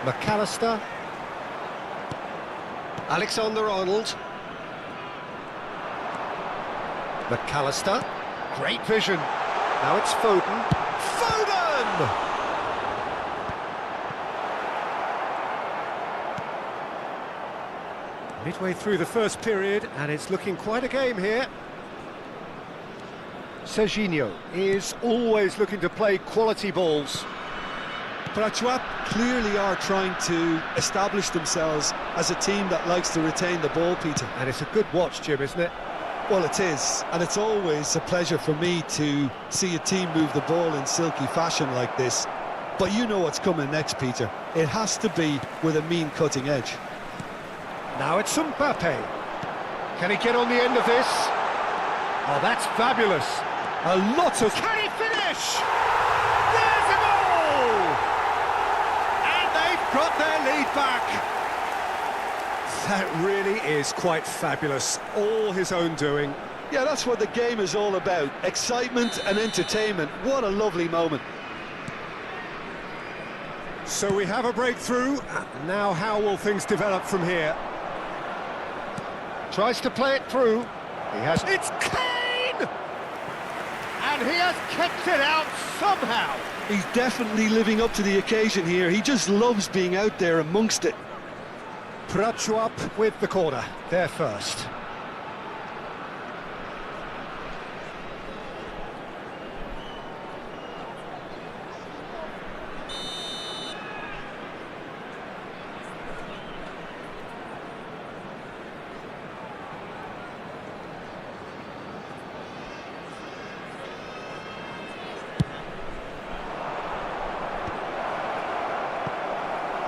S1: McAllister. Alexander-Arnold. McAllister. Great vision. Now it's Foden. Foden! Midway through the first period, and it's looking quite a game here. Serginho is always looking to play quality balls.
S2: Prachuap clearly are trying to establish themselves as a team that likes to retain the ball, Peter.
S1: And it's a good watch, Jim, isn't it?
S2: Well, it is, and it's always a pleasure for me to see a team move the ball in silky fashion like this. But you know what's coming next, Peter. It has to be with a mean cutting edge.
S1: Now it's Mbappe. Can he get on the end of this? Oh, that's fabulous. A lot of... Can he finish? There's a goal! And they've got their lead back. That really is quite fabulous. All his own doing.
S2: Yeah, that's what the game is all about. Excitement and entertainment. What a lovely moment.
S1: So we have a breakthrough. Now how will things develop from here? Tries to play it through. He has... It's Kane! And he has kept it out somehow.
S2: He's definitely living up to the occasion here. He just loves being out there amongst it.
S1: Prachuap with the corner. There first.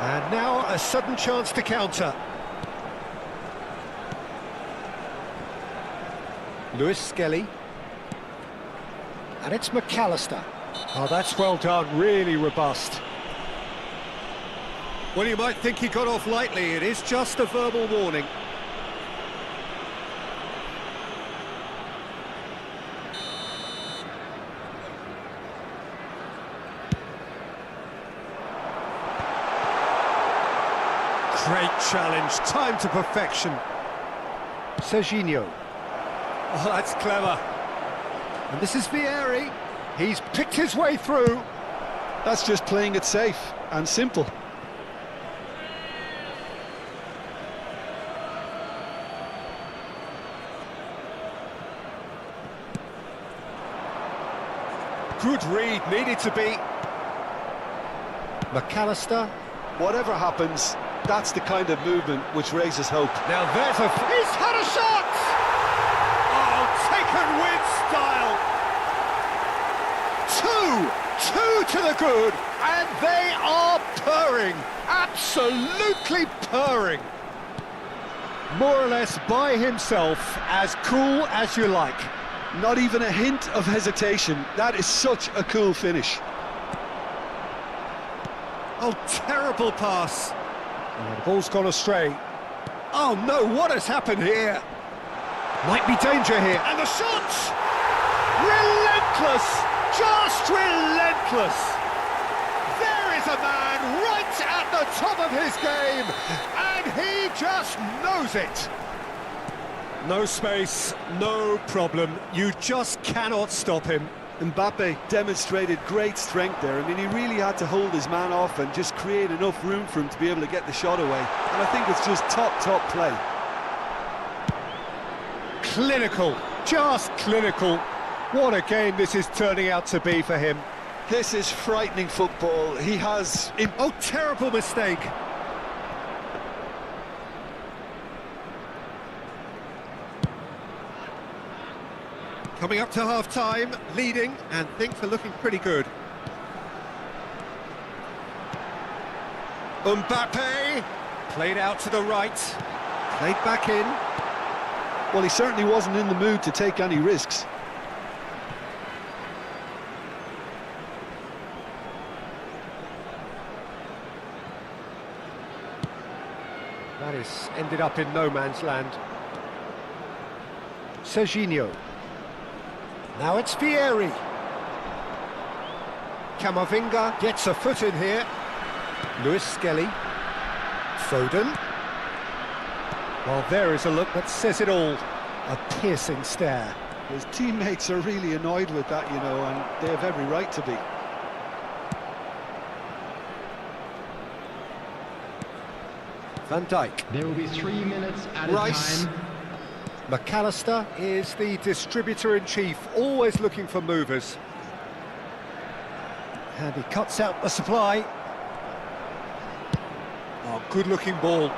S1: And now a sudden chance to counter. Lewis Skelly. And it's McAllister. Oh, that's well done, really robust. Well, you might think he got off lightly. It is just a verbal warning. Great challenge, time to perfection. Serginho. Oh, that's clever. And this is Vieri. He's picked his way through.
S2: That's just playing it safe and simple.
S1: Good read, needed to be. McAllister.
S2: Whatever happens, that's the kind of movement which raises hope.
S1: Now there's a... He's had a shot! Oh, taken with style! Two to the good, and they are purring, absolutely purring. More or less by himself, as cool as you like.
S2: Not even a hint of hesitation. That is such a cool finish.
S1: Oh, terrible pass. Oh, the ball's gone astray. Oh no, what has happened here? Might be danger here. And the shot! Relentless! Just relentless! There is a man right at the top of his game, and he just knows it. No space, no problem. You just cannot stop him.
S2: Mbappe demonstrated great strength there. I mean, he really had to hold his man off and just create enough room for him to be able to get the shot away. And I think it's just top play.
S1: Clinical, just clinical. What a game this is turning out to be for him.
S2: This is frightening football. He has...
S1: Oh, terrible mistake. Coming up to half-time, leading, and things are looking pretty good. Mbappe, played out to the right, played back in.
S2: Well, he certainly wasn't in the mood to take any risks.
S1: That is ended up in no man's land. Serginho. Now it's Vieri. Camavinga gets a foot in here. Lewis Skelly. Foden. Well, there is a look that says it all. A piercing stare.
S2: His teammates are really annoyed with that, you know, and they have every right to be.
S1: Van Dijk.
S3: There will be 3 minutes at
S1: Rice.
S3: a time.
S1: McAllister is the distributor-in-chief, always looking for movers. And he cuts out the supply. Oh, good-looking ball.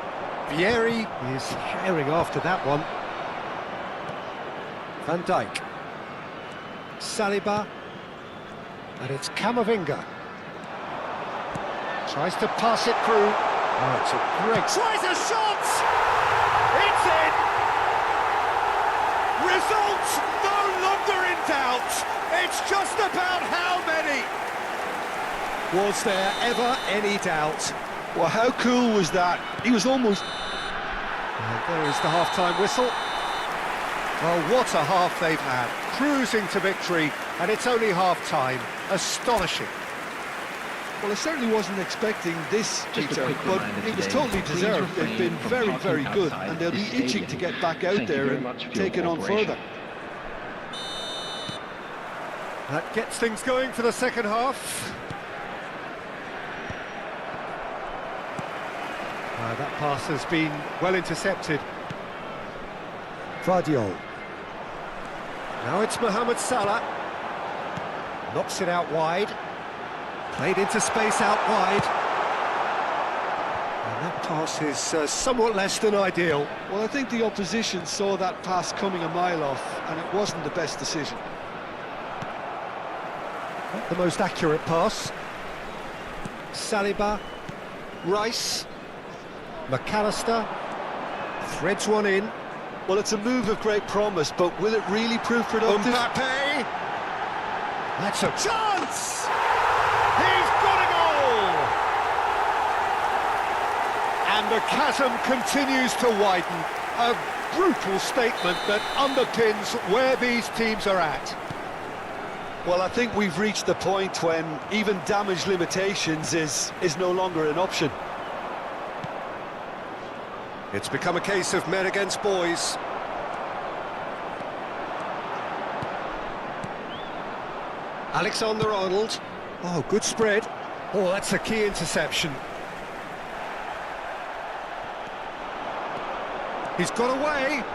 S1: Vieri is herring after that one. Van Dijk. Saliba. And it's Camavinga. Tries to pass it through. Oh, it's a great... Tries a shot! It's in! Results no longer in doubt. It's just about how many. Was there ever any doubt?
S2: Well, how cool was that? He was almost...
S1: And there is the half-time whistle. Well, what a half they've had. Cruising to victory, and it's only half-time. Astonishing.
S2: Well, I certainly wasn't expecting this,
S3: Just a
S2: Peter,
S3: quick
S2: but
S3: reminder
S2: it was
S3: today,
S2: totally
S3: please
S2: deserved. They've
S3: refrain
S2: been
S3: from
S2: very,
S3: parking
S2: very good,
S3: outside
S2: and they'll be
S3: this
S2: itching
S3: stadium.
S2: to get back out
S3: Thank you
S2: there
S3: very
S2: and
S3: much for your
S2: take it on
S3: cooperation.
S2: further.
S1: That gets things going for the second half. That pass has been well intercepted. Vardiol. Now it's Mohamed Salah. Knocks it out wide. Played into space out wide. And that pass is somewhat less than ideal.
S2: Well, I think the opposition saw that pass coming a mile off, and it wasn't the best decision.
S1: Not the most accurate pass. Saliba. Rice. McAllister. Threads one in.
S2: Well, it's a move of great promise, but will it really prove productive?
S1: Mbappe! That's a chance! He's got a goal! And the chasm continues to widen. A brutal statement that underpins where these teams are at.
S2: Well, I think we've reached the point when even damage limitations is no longer an option.
S1: It's become a case of men against boys. Alexander-Arnold. Oh, good spread. Oh, that's a key interception. He's got away.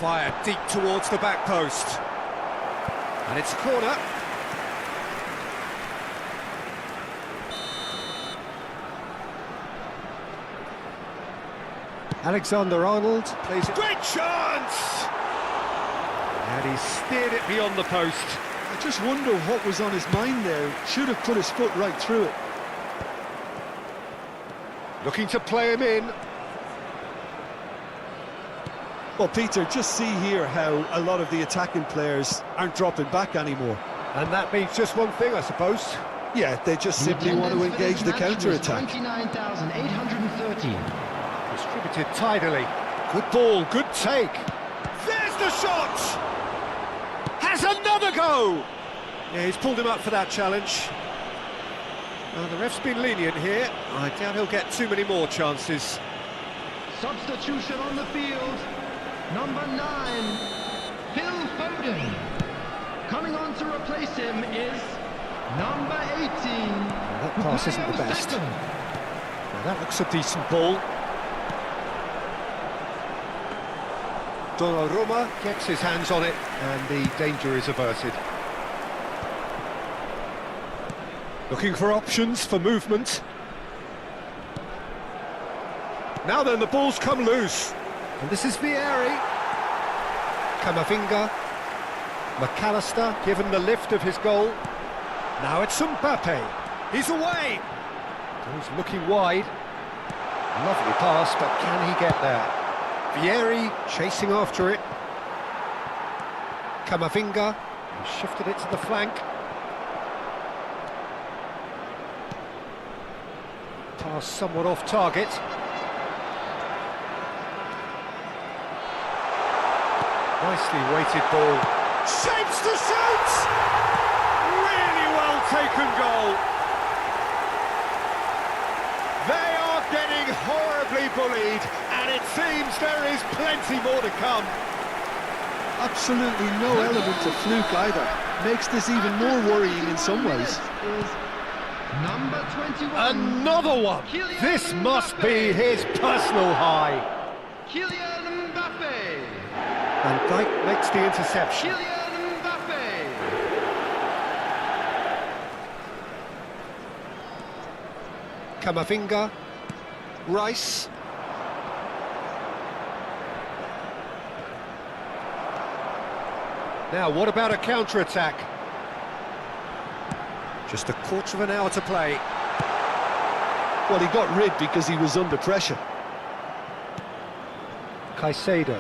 S1: Fired deep towards the back post. And it's a corner. Alexander-Arnold plays it. Great chance! And he steered it beyond the post.
S2: I just wonder what was on his mind there. Should have put his foot right through it.
S1: Looking to play him in.
S2: Well, Peter, just see here how a lot of the attacking players aren't dropping back anymore.
S1: And that means just one thing, I suppose.
S2: Yeah, they just simply want to engage the counter-attack.
S3: 29,830.
S1: Distributed tidily. Good ball, good take. There's the shot! Has another go! Yeah, he's pulled him up for that challenge. The ref's been lenient here. I doubt he'll get too many more chances.
S3: Substitution on the field. Number 9, Phil Foden. Coming on to replace him is number 18.
S1: That pass isn't the best. Now that looks a decent ball. Donnarumma gets his hands on it and the danger is averted. Looking for options for movement. Now then, the ball's come loose. And this is Vieri. Camavinga. McAllister given the lift of his goal. Now it's Mbappe. He's away. He's looking wide. Lovely pass, but can he get there? Vieri chasing after it. Camavinga, he shifted it to the flank. Pass somewhat off target. Nicely weighted ball. Shapes to shoot! Really well taken goal. They are getting horribly bullied, and it seems there is plenty more to come.
S2: Absolutely no element of fluke either. Makes this even more worrying in some ways.
S3: Is number 21.
S1: Another one!
S3: Kylian
S1: This must be
S3: Mbappe.
S1: his personal high.
S3: Kylian Mbappe.
S1: And Dijk makes the interception.
S3: Kylian Mbappe.
S1: Camavinga. Rice. Now, what about a counter-attack? Just a quarter of an hour to play.
S2: Well, he got rid because he was under pressure.
S1: Caicedo.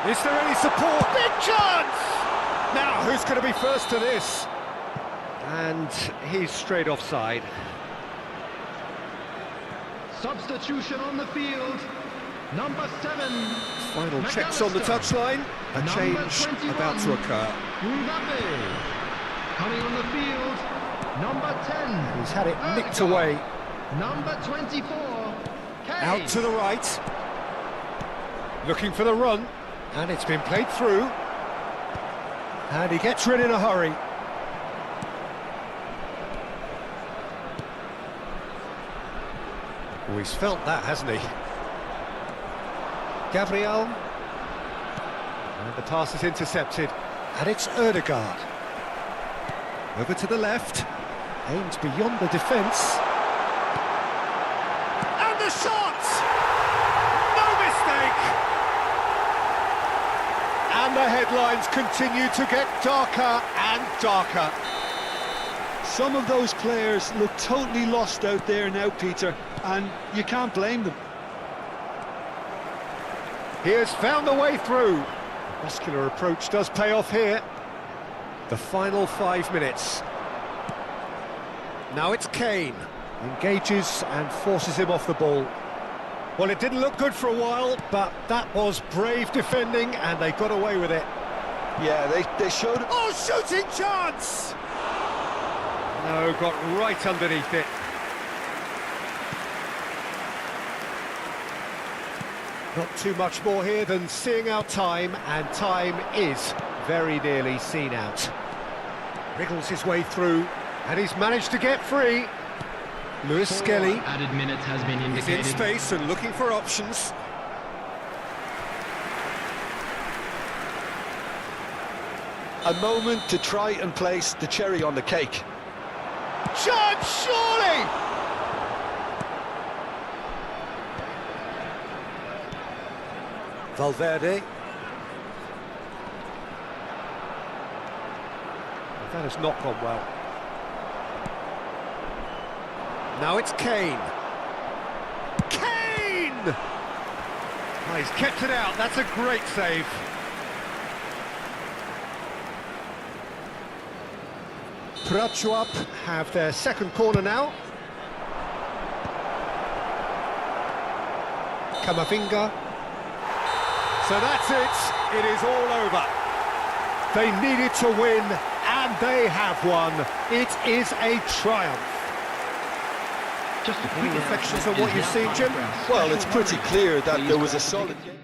S1: Is there any support? Big chance! Now, who's going to be first to this? And he's straight offside.
S3: Substitution on the field. Number 7.
S1: Final checks on the touchline. A
S3: Number
S1: change
S3: 21,
S1: about to occur.
S3: Mbappe. Coming on the field. Number 10.
S1: He's had it nicked
S3: Odegaard.
S1: away.
S3: Number 24. Kane.
S1: Out to the right. Looking for the run. And it's been played through. And he gets rid in a hurry. Oh, he's felt that, hasn't he? Gabriel. And the pass is intercepted. And it's Odegaard. Over to the left. Aims beyond the defence. And the shot! No mistake! And the headlines continue to get darker and darker.
S2: Some of those players look totally lost out there now, Peter, and you can't blame them.
S1: He has found the way through. Muscular approach does pay off here. The final 5 minutes. Now it's Kane. Engages and forces him off the ball. Well, it didn't look good for a while, but that was brave defending and they got away with it.
S2: Yeah, they showed...
S1: Oh, shooting chance! No, got right underneath it. Not too much more here than seeing out time, and time is very nearly seen out. Wriggles his way through, and he's managed to get free. Lewis Skelly
S3: Added minutes has been
S1: is
S3: indicated.
S1: in space and looking for options.
S2: A moment to try and place the cherry on the cake.
S1: Chance, surely! Valverde. That has not gone well. Now it's Kane. Kane! Oh, he's kept it out. That's a great save. Prachuap have their second corner now. Camavinga. So that's it. It is all over. They needed to win, and they have won. It is a triumph.
S3: Just a
S1: Any reflections on what you've seen, Jim?
S2: Well, it's pretty clear that there was a solid game.